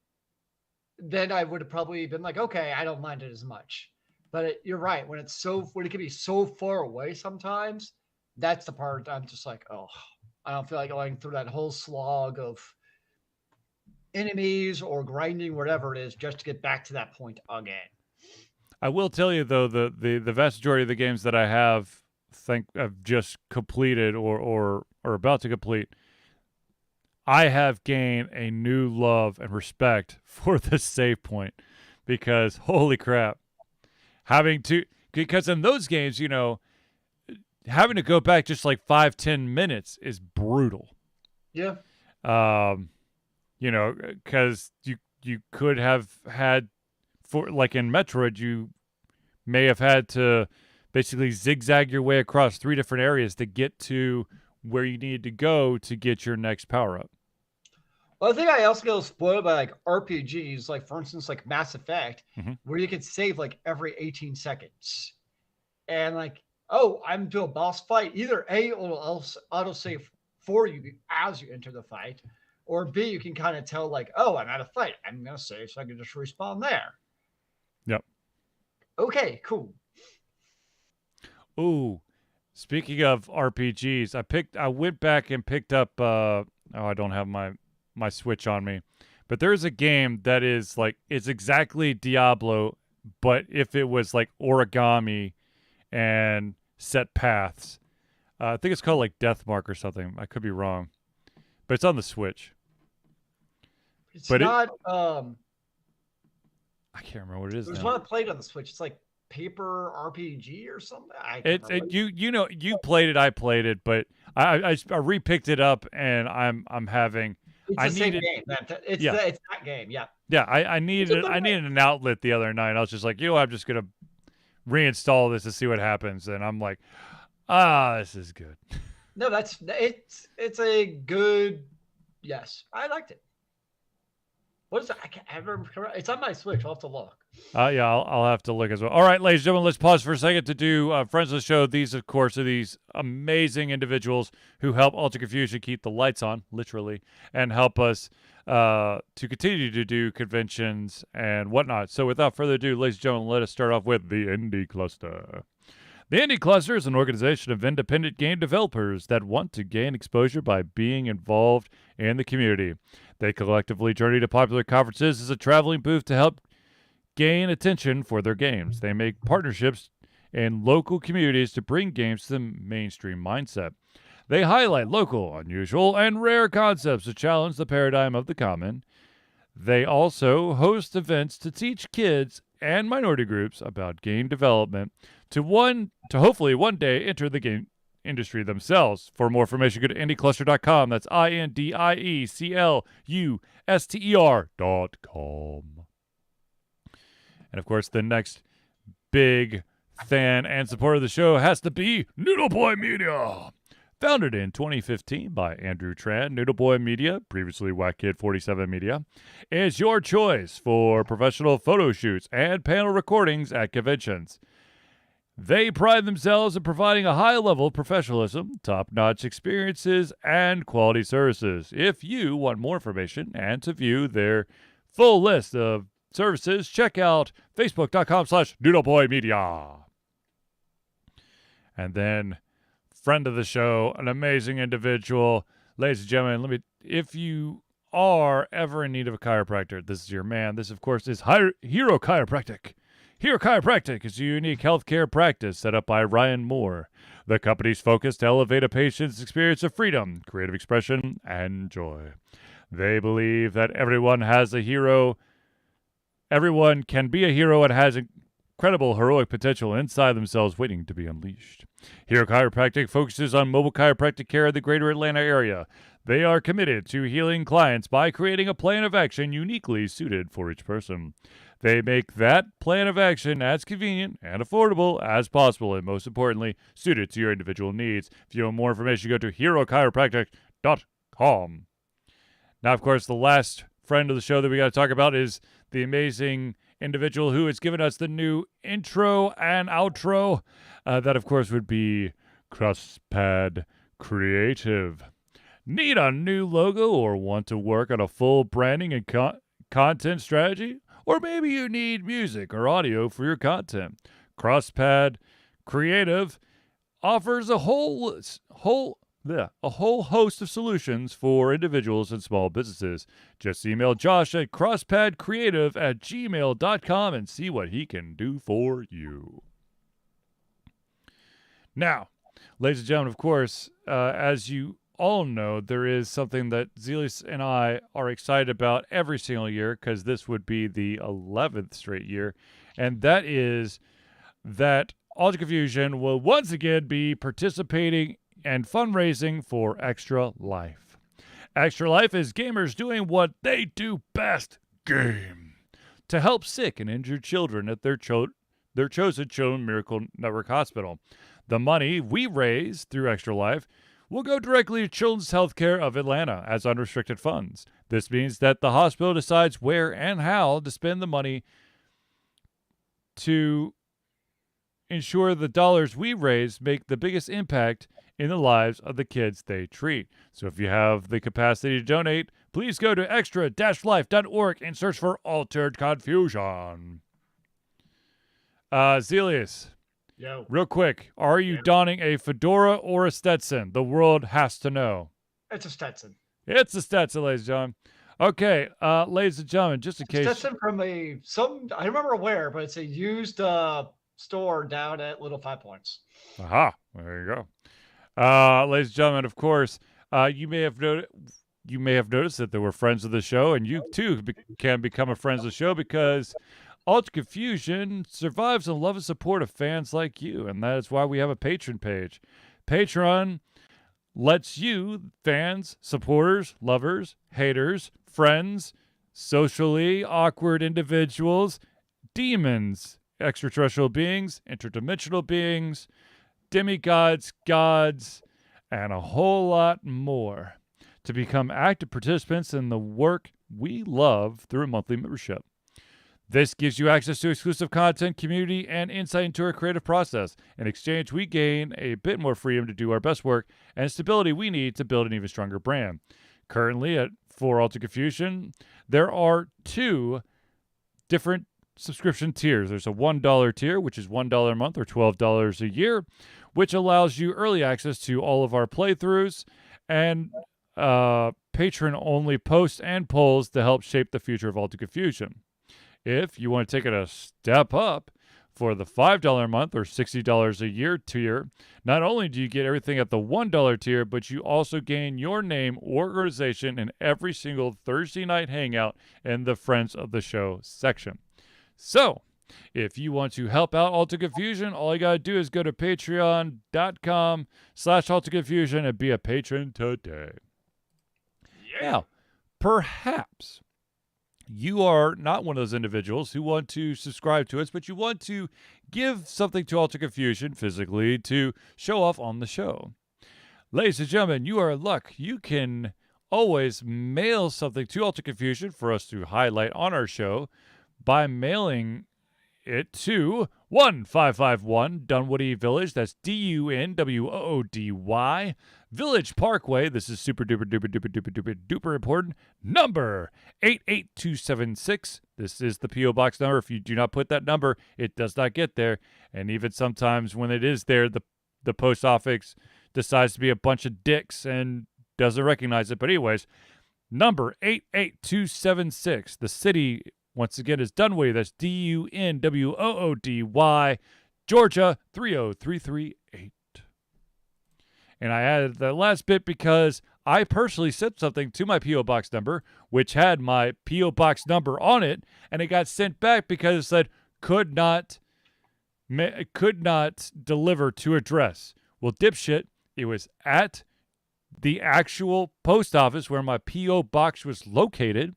then I would have probably been like, okay, I don't mind it as much. But you're right. When it can be so far away sometimes, that's the part I'm just like, oh, I don't feel like going through that whole slog of enemies or grinding, whatever it is, just to get back to that point again. I will tell you though, the vast majority of the games that I think I've just completed or about to complete, I have gained a new love and respect for the save point because holy crap, because in those games, having to go back just like 5-10 minutes is brutal. Yeah. Because you could have had, for like in Metroid, you may have had to basically zigzag your way across 3 different areas to get to where you needed to go to get your next power up. Well, I think I also get spoiled by like RPGs, like for instance, like Mass Effect, Mhm. where you can save like every 18 seconds. And like, oh, I'm to a boss fight. Either A, it'll auto save for you as you enter the fight, or B, you can kind of tell like, oh, I'm at a fight. I'm gonna save so I can just respawn there. Yep. Okay, cool. Ooh, speaking of RPGs, I went back and picked up. I don't have my Switch on me, but there's a game that is like it's exactly Diablo, but if it was like origami and set paths. I think it's called like Deathmark or something. I could be wrong, but it's on the Switch. It's But not I can't remember what it is there's now. one I played on the Switch. It's like paper RPG or something. I can't It's remember. you played it, I played it, but I repicked it up and I'm having It's I the same needed game. yeah It's that game. Yeah. yeah I It's a needed good I game. needed an outlet the other night. I was just like I'm just gonna reinstall this to see what happens, and I'm like this is good. No, it's a good yes. I liked it. What is it? I remember. It's on my Switch. I'll have to look. Yeah, I'll have to look as well. All right, ladies and gentlemen, let's pause for a second to do friends of the show. These, of course, are these amazing individuals who help Ultra Confusion keep the lights on, literally, and help us to continue to do conventions and whatnot. So, without further ado, ladies and gentlemen, let us start off with the Indie Cluster. The Indie Cluster is an organization of independent game developers that want to gain exposure by being involved in the community. They collectively journey to popular conferences as a traveling booth to help gain attention for their games. They make partnerships in local communities to bring games to the mainstream mindset. They highlight local, unusual, and rare concepts to challenge the paradigm of the common. They also host events to teach kids and minority groups about game development to hopefully one day enter the game industry themselves. For more information, go to indiecluster.com. That's INDIECLUSTER.com. And of course, the next big fan and supporter of the show has to be Noodle Boy Media. Founded in 2015 by Andrew Tran, Noodle Boy Media, previously Whack Kid 47 Media, is your choice for professional photo shoots and panel recordings at conventions. They pride themselves in providing a high level of professionalism, top-notch experiences, and quality services. If you want more information and to view their full list of services, check out facebook.com/noodleboymedia. And then, friend of the show, an amazing individual, ladies and gentlemen, if you are ever in need of a chiropractor, this is your man. This, of course, is Hero Chiropractic. Hero Chiropractic is a unique healthcare practice set up by Ryan Moore. The company's focus to elevate a patient's experience of freedom, creative expression, and joy. They believe that everyone has a hero. Everyone can be a hero and has incredible heroic potential inside themselves waiting to be unleashed. Hero Chiropractic focuses on mobile chiropractic care in the greater Atlanta area. They are committed to healing clients by creating a plan of action uniquely suited for each person. They make that plan of action as convenient and affordable as possible, and most importantly, suited to your individual needs. If you want more information, go to herochiropractic.com. Now, of course, the last friend of the show that we got to talk about is the amazing individual who has given us the new intro and outro. That, of course, would be Crosspad Creative. Need a new logo or want to work on a full branding and content strategy? Or maybe you need music or audio for your content. Crosspad Creative offers a whole host of solutions for individuals and small businesses. Just email Josh at crosspadcreative@gmail.com and see what he can do for you. Now, ladies and gentlemen, of course, as you all know, there is something that Zelius and I are excited about every single year, because this would be the 11th straight year, and that is that Alter Confusion will once again be participating and fundraising for Extra Life. Extra Life is gamers doing what they do best, game, to help sick and injured children at their chosen Children's Miracle Network Hospital. The money we raise through Extra Life will go directly to Children's Healthcare of Atlanta as unrestricted funds. This means that the hospital decides where and how to spend the money to ensure the dollars we raise make the biggest impact in the lives of the kids they treat. So if you have the capacity to donate, please go to extra-life.org and search for Altered Confusion. Zelius. Yo. Real quick, are you donning a fedora or a Stetson? The world has to know. It's a Stetson. It's a Stetson, ladies and gentlemen. Okay, ladies and gentlemen, just in case. Stetson from I remember where, but it's a used store down at Little 5 Points. Aha, there you go. Ladies and gentlemen, of course, you may have noticed that there were friends of the show, and you too can become a friend of the show, because Alter Confusion survives on the love and support of fans like you, and that is why we have a Patreon page. Patreon lets you, fans, supporters, lovers, haters, friends, socially awkward individuals, demons, extraterrestrial beings, interdimensional beings, demigods, gods, and a whole lot more, to become active participants in the work we love through a monthly membership. This gives you access to exclusive content, community, and insight into our creative process. In exchange, we gain a bit more freedom to do our best work and stability we need to build an even stronger brand. Currently, for Alter Confusion, there are 2 different subscription tiers. There's a $1 tier, which is $1 a month or $12 a year, which allows you early access to all of our playthroughs and patron-only posts and polls to help shape the future of Alter Confusion. If you want to take it a step up for the $5 a month or $60 a year tier, not only do you get everything at the $1 tier, but you also gain your name or organization in every single Thursday night hangout in the Friends of the Show section. So, if you want to help out Alter Confusion, all you got to do is go to patreon.com/Alter Confusion and be a patron today. Yeah. Now, perhaps you are not one of those individuals who want to subscribe to us, but you want to give something to Alter Confusion physically to show off on the show. Ladies and gentlemen, you are in luck. You can always mail something to Alter Confusion for us to highlight on our show by mailing it to 1551 Dunwoody Village. That's Dunwoody. Village Parkway. This is super duper duper duper duper duper duper important. Number 88276. This is the P.O. Box number. If you do not put that number, it does not get there. And even sometimes when it is there, the post office decides to be a bunch of dicks and doesn't recognize it. But anyways, number 88276. The city, once again, is Dunwoody. That's Dunwoody, Georgia 30338. And I added the last bit because I personally sent something to my P.O. Box number, which had my P.O. Box number on it, and it got sent back because it said could not deliver to address. Well, dipshit, it was at the actual post office where my P.O. Box was located,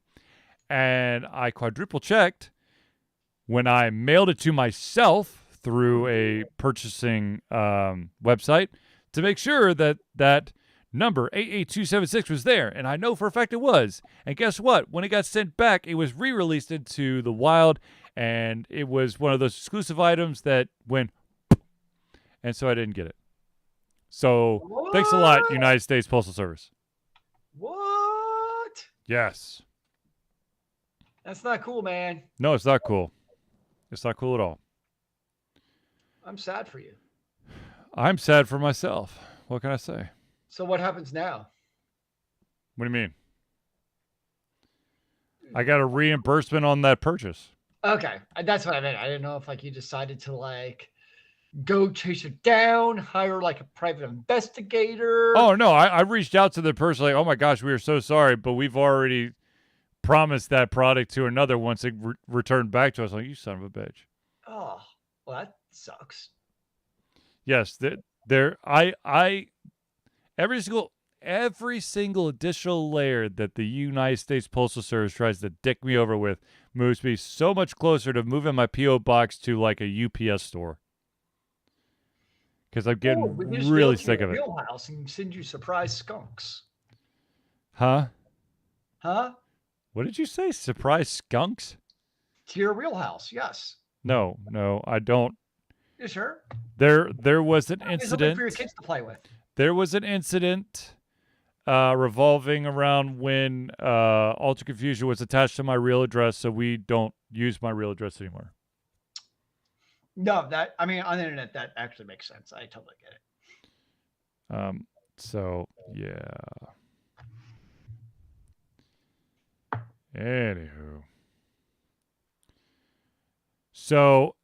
and I quadruple checked when I mailed it to myself through a purchasing website to make sure that that number 88276 was there, and I know for a fact it was. And guess what? When it got sent back, it was re-released into the wild, and it was one of those exclusive items that went, and so I didn't get it. So thanks a lot, United States Postal Service. What? Yes. That's not cool, man. No, it's not cool. It's not cool at all. I'm sad for you. I'm sad for myself. What can I say? So what happens now? What do you mean? I got a reimbursement on that purchase. Okay, that's what I meant. I didn't know if you decided to go chase it down, hire a private investigator. Oh no, I reached out to the person oh my gosh, we are so sorry, but we've already promised that product to another once it returned back to us. Like, you son of a bitch. Oh, well, that sucks. Yes, every single additional layer that the United States Postal Service tries to dick me over with moves me so much closer to moving my P.O. Box to a UPS store. Because I'm getting really sick of it. Real house and send you surprise skunks. Huh? Huh? What did you say? Surprise skunks? To your real house, yes. No, I don't. You sure? There was an incident for your kids to play with. There was an incident revolving around when Ultra Confusion was attached to my real address, so we don't use my real address anymore. No, on the internet, that actually makes sense. I totally get it. So, yeah. Anywho. So,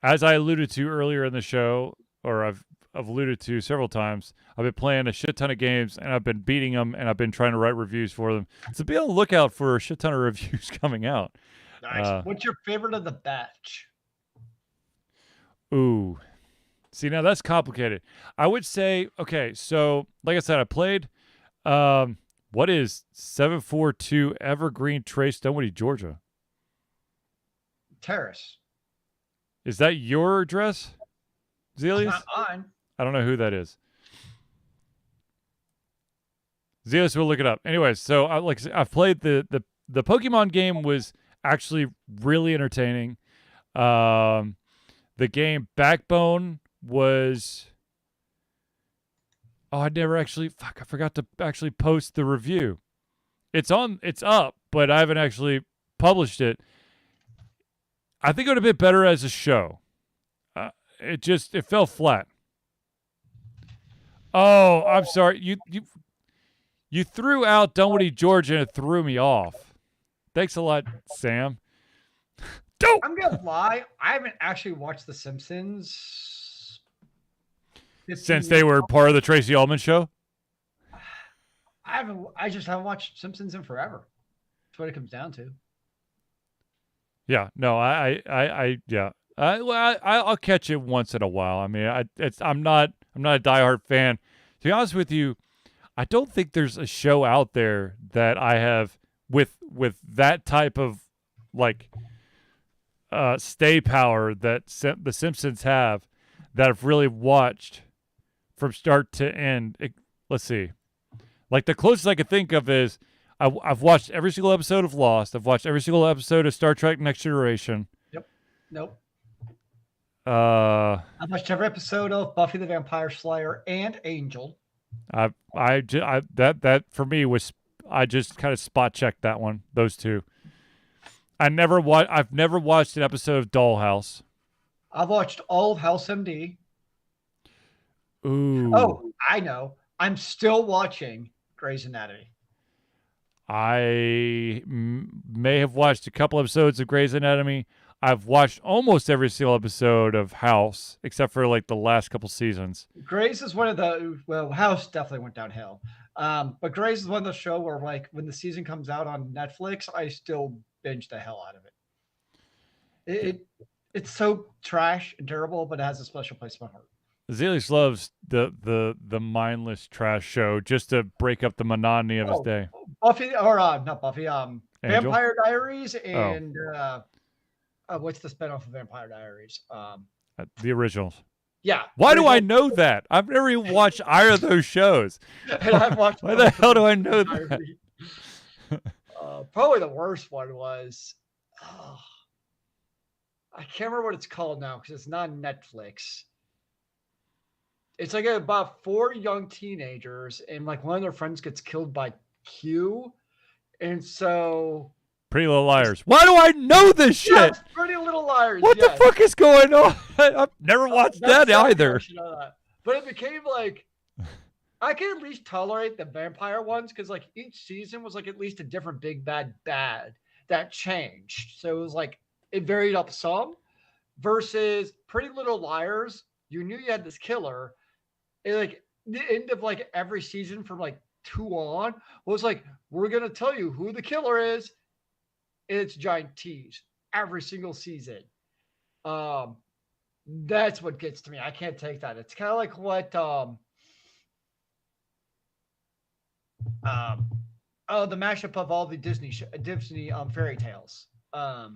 as I alluded to earlier in the show, or I've alluded to several times, I've been playing a shit ton of games, and I've been beating them, and I've been trying to write reviews for them. So be on the lookout for a shit ton of reviews coming out. Nice. What's your favorite of the batch? Ooh. See, now that's complicated. I would say, okay, so like I said, I played, what is 742 Evergreen Trace, Dunwoody, Georgia? Terrace. Is that your address, Zelius? Not mine. I don't know who that is. Zelius will look it up. Anyways, so I've played the Pokemon game was actually really entertaining. The game Backbone was. Oh, I forgot to actually post the review. It's up, but I haven't actually published it. I think it would have been better as a show. It fell flat. Oh, I'm sorry. You threw out Dunwoody, Georgia, and it threw me off. Thanks a lot, Sam. I'm gonna lie. I haven't actually watched The Simpsons since they were part of the Tracy Ullman show. I just haven't watched Simpsons in forever. That's what it comes down to. Yeah. No. Yeah. I'll catch it once in a while. I mean, I'm not a diehard fan. To be honest with you, I don't think there's a show out there that I have with that type of stay power that the Simpsons have that I've really watched from start to end. Let's see. The closest I could think of is I've watched every single episode of Lost. I've watched every single episode of Star Trek Next Generation. Yep. Nope. Uh, I watched every episode of Buffy the Vampire Slayer and Angel. that for me was I just kind of spot checked that one. Those two. I've never watched an episode of Dollhouse. I've watched all of House MD. Ooh, Oh, I know. I'm still watching Grey's Anatomy. may have watched a couple episodes of Grey's Anatomy. I've watched almost every single episode of House, except for like the last couple seasons. Grey's is one of the well, House definitely went downhill. But Grey's is one of the show where like when the season comes out on Netflix, I still binge the hell out of it. It, Yeah. it it's so trash and terrible, but it has a special place in my heart. Zelius loves the mindless trash show just to break up the monotony of his Oh, day. Buffy or not Buffy, Angel? Vampire Diaries Oh, and what's the spinoff of Vampire Diaries? the originals. Yeah, Why do I original. know that? I've never even watched either of those shows. And I've watched Why the both of hell do them I the know that? entirety. Probably the worst one was oh, I can't remember what it's called now because it's not Netflix. It's like about four young teenagers, and like one of their friends gets killed by Q, and so Pretty Little Liars. Why do I know this shit? yes, Pretty Little Liars. What the Yes, fuck is going on? I've never watched that's that something I either. should know that. But it became like I can at least tolerate the vampire ones because like each season was like at least a different big bad that changed. So it was like it varied up some versus Pretty Little Liars. You knew you had this killer. It like the end of like every season from like two on was like we're gonna tell you who the killer is. And it's giant tease every single season. Um, that's what gets to me. I can't take that. It's kind of like what um oh the mashup of all the Disney fairy tales. The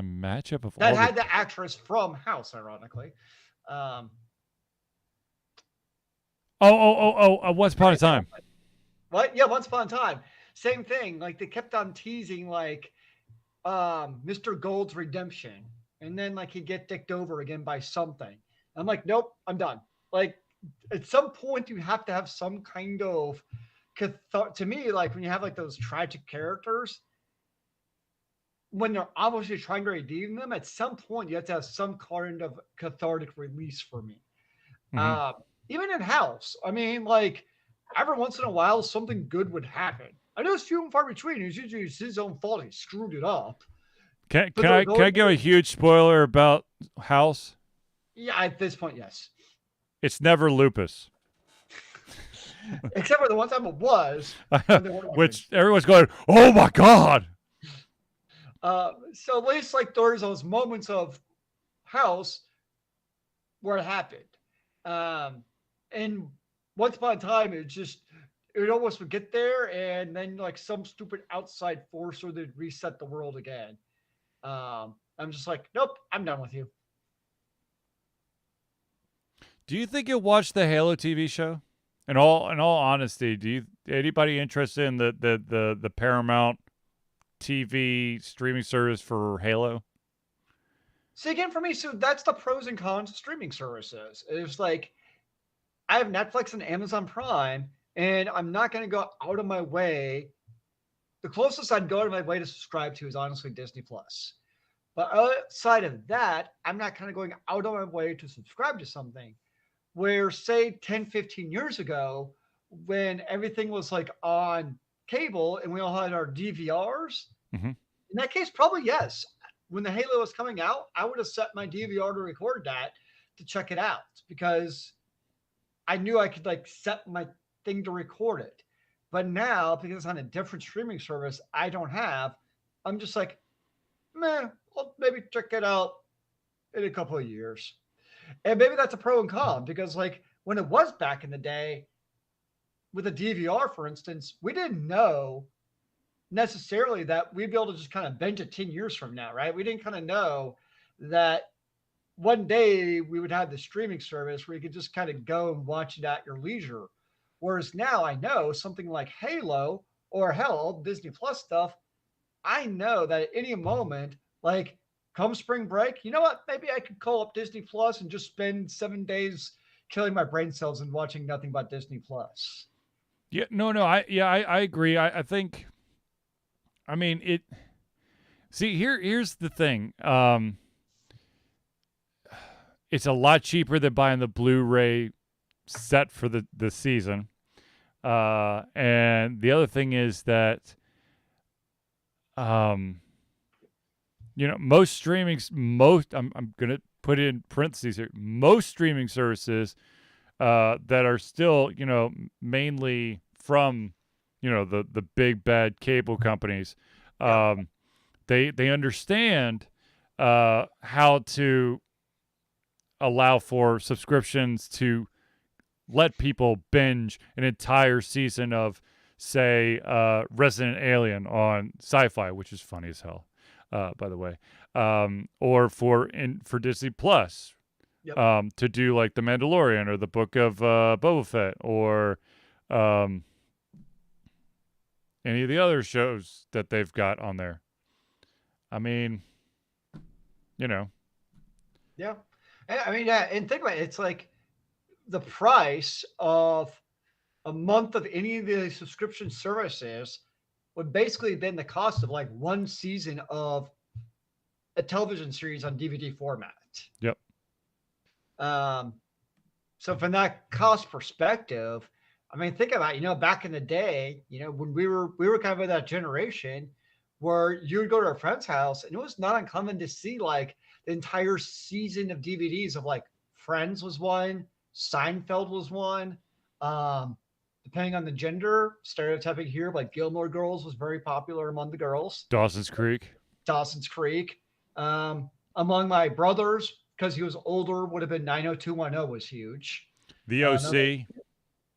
matchup of That all the. had the actress from House, ironically. Um, Once Upon a Time. what? Yeah, Once Upon a Time. Same thing. Like they kept on teasing like Mr. Gold's redemption, and then like he'd get dicked over again by something. I'm like, nope, I'm done. Like at some point, you have to have some kind of to me, like when you have like those tragic characters, when they're obviously trying to redeem them, at some point you have to have some kind of cathartic release for me. Hmm. Uh, Even in House, I mean, like every once in a while something good would happen. I know it's few and far between. It's usually his own fault. He screwed it up. Can But can I those can I give a huge spoiler about House? yeah, at this point, yes. It's never lupus, Except for the one time it was when they were watching. which everyone's going, "Oh my god!" So at least like there's those moments of House where it happened. Um, and once upon a time, it just it almost would get there, and then like some stupid outside force would reset the world again. I'm just like, nope, I'm done with you. Do you think you'll watch the Halo TV show? In all honesty, do you anybody interested in the Paramount TV streaming service for Halo? See again for me, so that's the pros and cons of streaming services. It's like I have Netflix and Amazon Prime, and I'm not going to go out of my way. The closest I'd go out of my way to subscribe to is honestly Disney Plus. But outside of that, I'm not kind of going out of my way to subscribe to something where, say, 10, 15 years ago, when everything was like on cable and we all had our DVRs, Hmm. in that case, probably yes. When the Halo was coming out, I would have set my DVR to record that to check it out because I knew I could like set my thing to record it. But now, because it's on a different streaming service I don't have, I'm just like, meh, I'll maybe check it out in a couple of years. And maybe that's a pro and con because, like, when it was back in the day with a DVR, for instance, we didn't know necessarily that we'd be able to just kind of bench it 10 years from now, right? We didn't kind of know that one day we would have the streaming service where you could just kind of go and watch it at your leisure. Whereas now I know something like Halo or hell, Disney Plus stuff, I know that at any moment, like come spring break, you know what? Maybe I could call up Disney Plus and just spend 7 days killing my brain cells and watching nothing but Disney Plus. Yeah, no, I agree. I think, I mean, it. See, here's the thing. It's a lot cheaper than buying the Blu-ray set for the season. And the other thing is that, um, most streamings, I'm gonna put it in parentheses here. Most streaming services that are still, mainly from, the big bad cable companies. Yeah. They understand how to allow for subscriptions to let people binge an entire season of, say, Resident Alien on Sci-Fi, which is funny as hell, by the way, or for Disney Plus, Yep. to do like The Mandalorian or the Book of Boba Fett or any of the other shows that they've got on there. I mean, you know, Yeah. I mean, yeah, and think about it. It's like the price of a month of any of the subscription services would basically been the cost of like one season of a television series on DVD format. yep. Um, so from that cost perspective, I mean, think about, back in the day, when we were kind of in that generation where you would go to a friend's house and it was not uncommon to see like the entire season of DVDs of like Friends was one, Seinfeld was one. Um, Depending on the gender, stereotyping here, like Gilmore Girls was very popular among the girls. Dawson's Creek, Dawson's Creek. Among my brothers, because he was older, would have been 90210 was huge. The Another OC.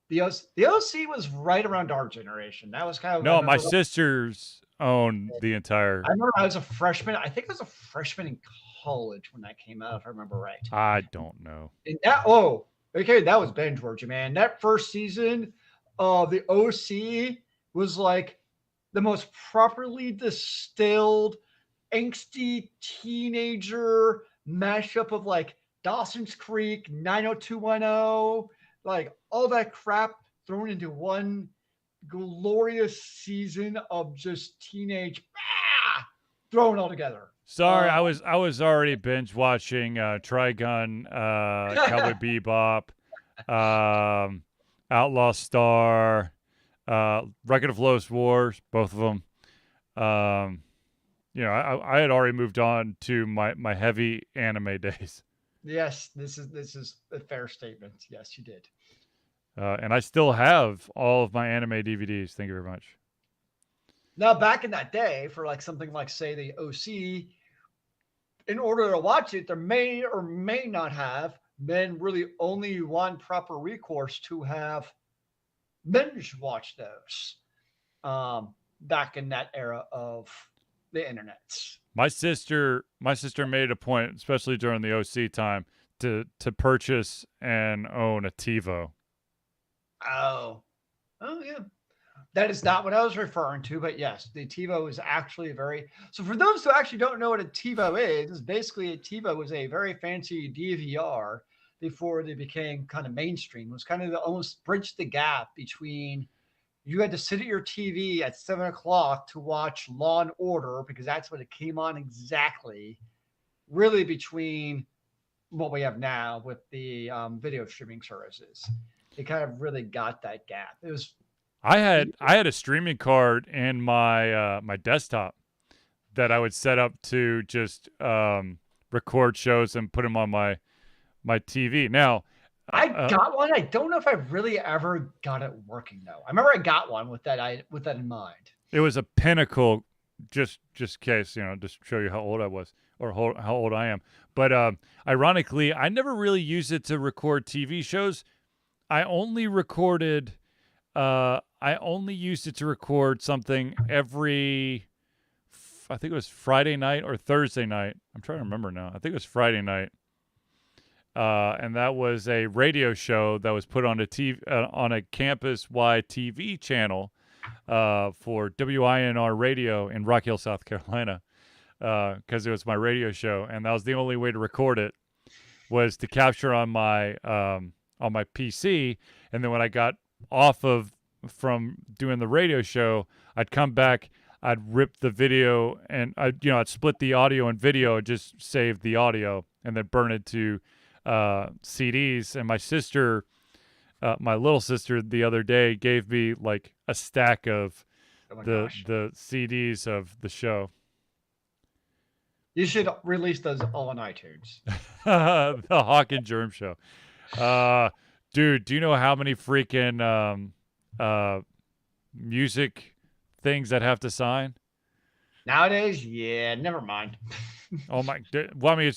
the OC was right around our generation. That was kind of No, my sisters own the entire. I remember I was a freshman. I think I was a freshman in college when that came out, if I remember right. I don't know. And okay, that was binge worthy, man. That first season of the OC was like the most properly distilled, angsty teenager mashup of like Dawson's Creek, 90210, like all that crap thrown into one glorious season of just teenage thrown all together. Sorry, I was already binge watching Trigun, Cowboy Bebop, Outlaw Star, Record of Lost Wars, both of them. I had already moved on to my heavy anime days, Yes, this is a fair statement. Yes, you did. and I still have all of my anime DVDs. Thank you very much. Now, back in that day, for like something like say the OC, in order to watch it, there may or may not have been really only one proper recourse to have binge watch those. Back in that era of the internet. My sister made a point, especially during the OC time, to purchase and own a TiVo. Oh yeah. That is not what I was referring to, but yes, the TiVo is actually very. So for those who actually don't know what a TiVo is basically a TiVo was a very fancy DVR before they became kind of mainstream. It was kind of almost bridged the gap between you had to sit at your TV at 7 o'clock to watch Law and Order because that's what it came on exactly. Really between what we have now with the video streaming services, it kind of really got that gap. It was I had a streaming card in my desktop that I would set up to just record shows and put them on my TV. Now, I got one. I don't know if I really ever got it working though. I remember I got one with that in mind. it was a Pinnacle, just in case, just show you how old I was or how old I am. But ironically, I never really used it to record TV shows. I only recorded. I only used it to record something every. I think it was Friday night or Thursday night. I'm trying to remember now. I think it was Friday night. And that was a radio show that was put on a campus-wide TV channel for WINR radio in Rock Hill, South Carolina. because it was my radio show, and that was the only way to record it was to capture on my PC, and then when I got off of from doing the radio show, I'd come back, I'd rip the video, and I'd split the audio and video and just save the audio, and then burn it to CDs. And my little sister, the other day gave me like a stack of Oh my the gosh. the CDs of the show. You should release those all on iTunes. The Hawk and Germ show. Dude, do you know how many freaking music things I'd have to sign? Nowadays, yeah, never mind. Oh my! Well, I mean,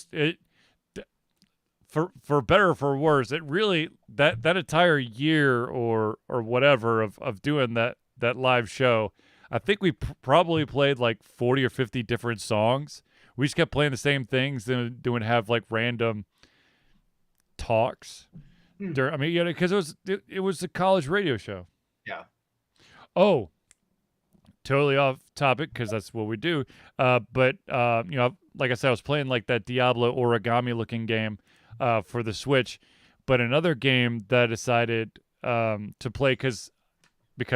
for better or for worse, it really that entire year or whatever of doing that live show, I think we probably played like 40 or 50 different songs. We just kept playing the same things, then doing have like random talks. I mean, because it was a college radio show. Yeah. Oh, totally off topic because that's what we do. But like I said, I was playing like that Diablo origami looking game for the Switch. But another game that I decided to play because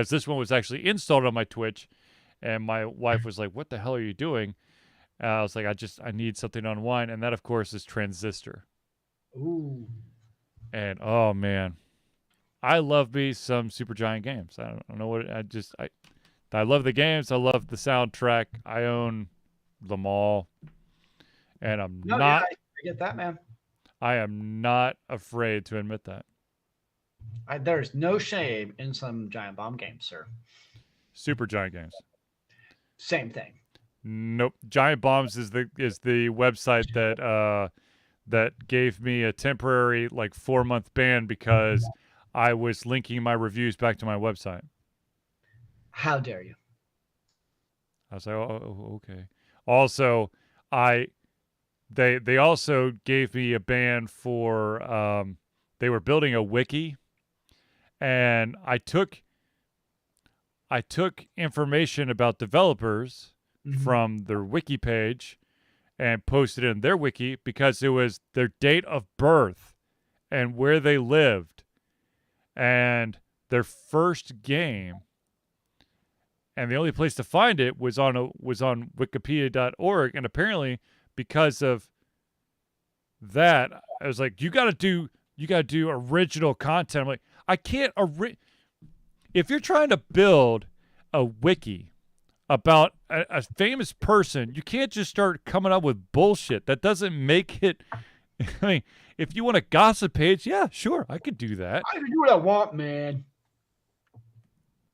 this one was actually installed on my Twitch, and my wife was like, "What the hell are you doing?" I was like, I need something to unwind, and that of course is Transistor. Ooh. And oh man, I love me some Supergiant games. I don't know what I love the games. I love the soundtrack. I own them all, and No, yeah, I get that, man. I am not afraid to admit that. There's no shame in some giant bomb games, sir. Supergiant games. Same thing. Nope. Giant Bombs is the website that gave me a temporary like 4-month ban because I was linking my reviews back to my website. How dare you? I was like, oh okay. Also, they also gave me a ban for they were building a wiki, and I took information about developers from their wiki page and posted it in their wiki because it was their date of birth and where they lived and their first game, and the only place to find it was on wikipedia.org. And apparently because of that, I was like, you got to do original content. I'm like, I can't if you're trying to build a wiki about a famous person, you can't just start coming up with bullshit. That doesn't make it. I mean, if you want a gossip page, yeah, sure, I could do that. I can do what I want, man.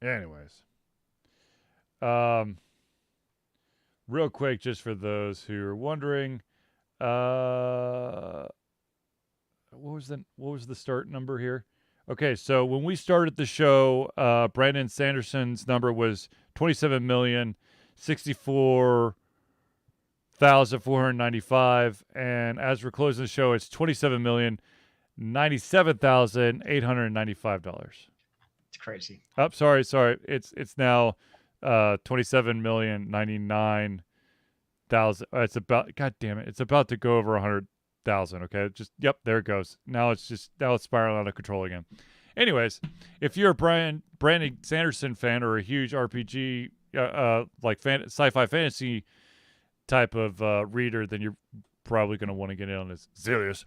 Anyways, real quick, just for those who are wondering, what was the start number here? Okay, so when we started the show, Brandon Sanderson's number was 27,064,495, and as we're closing the show, it's $27,097,895. It's crazy. Oh, sorry. It's now 27,099,000. It's about, god damn it, it's about to go over 100,000. Okay, yep, there it goes. Now it's spiraling out of control again. Anyways, if you're a Brandon Sanderson fan or a huge RPG like sci-fi fantasy type of reader, then you're probably going to want to get in on this. Zilius.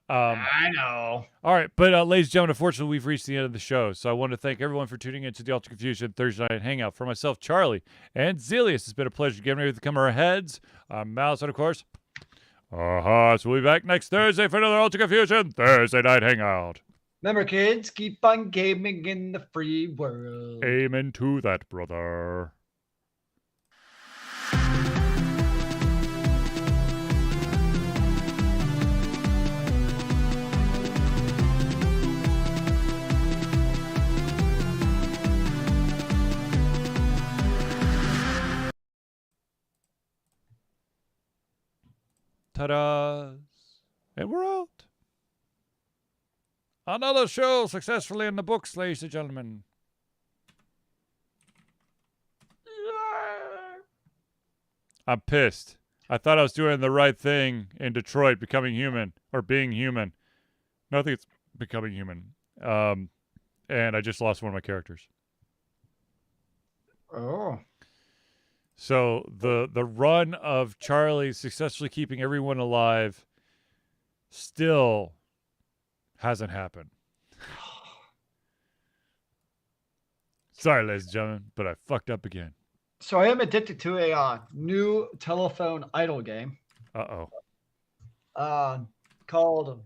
I know. All right, but ladies and gentlemen, unfortunately, we've reached the end of the show. So I want to thank everyone for tuning in to the Ultra Confusion Thursday Night Hangout. For myself, Charlie, and Zilius, it's been a pleasure giving everything to come our heads. I'm Mouse, and of course, so we'll be back next Thursday for another Ultra Confusion Thursday Night Hangout. Remember, kids, keep on gaming in the free world. Amen to that, brother. Ta-da! And we're out. Another show successfully in the books, ladies and gentlemen. I'm pissed. I thought I was doing the right thing in Detroit, becoming human or being human. Nothing. It's becoming human. And I just lost one of my characters. Oh. So the run of Charlie successfully keeping everyone alive still hasn't happened. Sorry, ladies and gentlemen, but I fucked up again. So I am addicted to a new telephone idol game Uh-oh. uh, called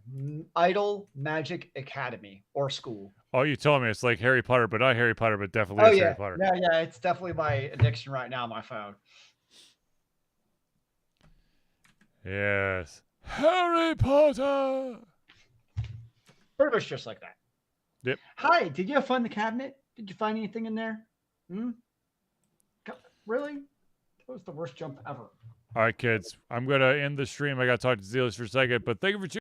Idol Magic Academy or School. Oh, you told me it's like Harry Potter, but not Harry Potter, but definitely Oh is yeah, Harry Potter. yeah. It's definitely my addiction right now on my phone. Yes. Harry Potter! Pretty much just like that. Yep. Hi, did you have fun in the cabinet? Did you find anything in there? Hmm? Really? That was the worst jump ever. All right, kids. I'm going to end the stream. I got to talk to Zealous for a second, but thank you for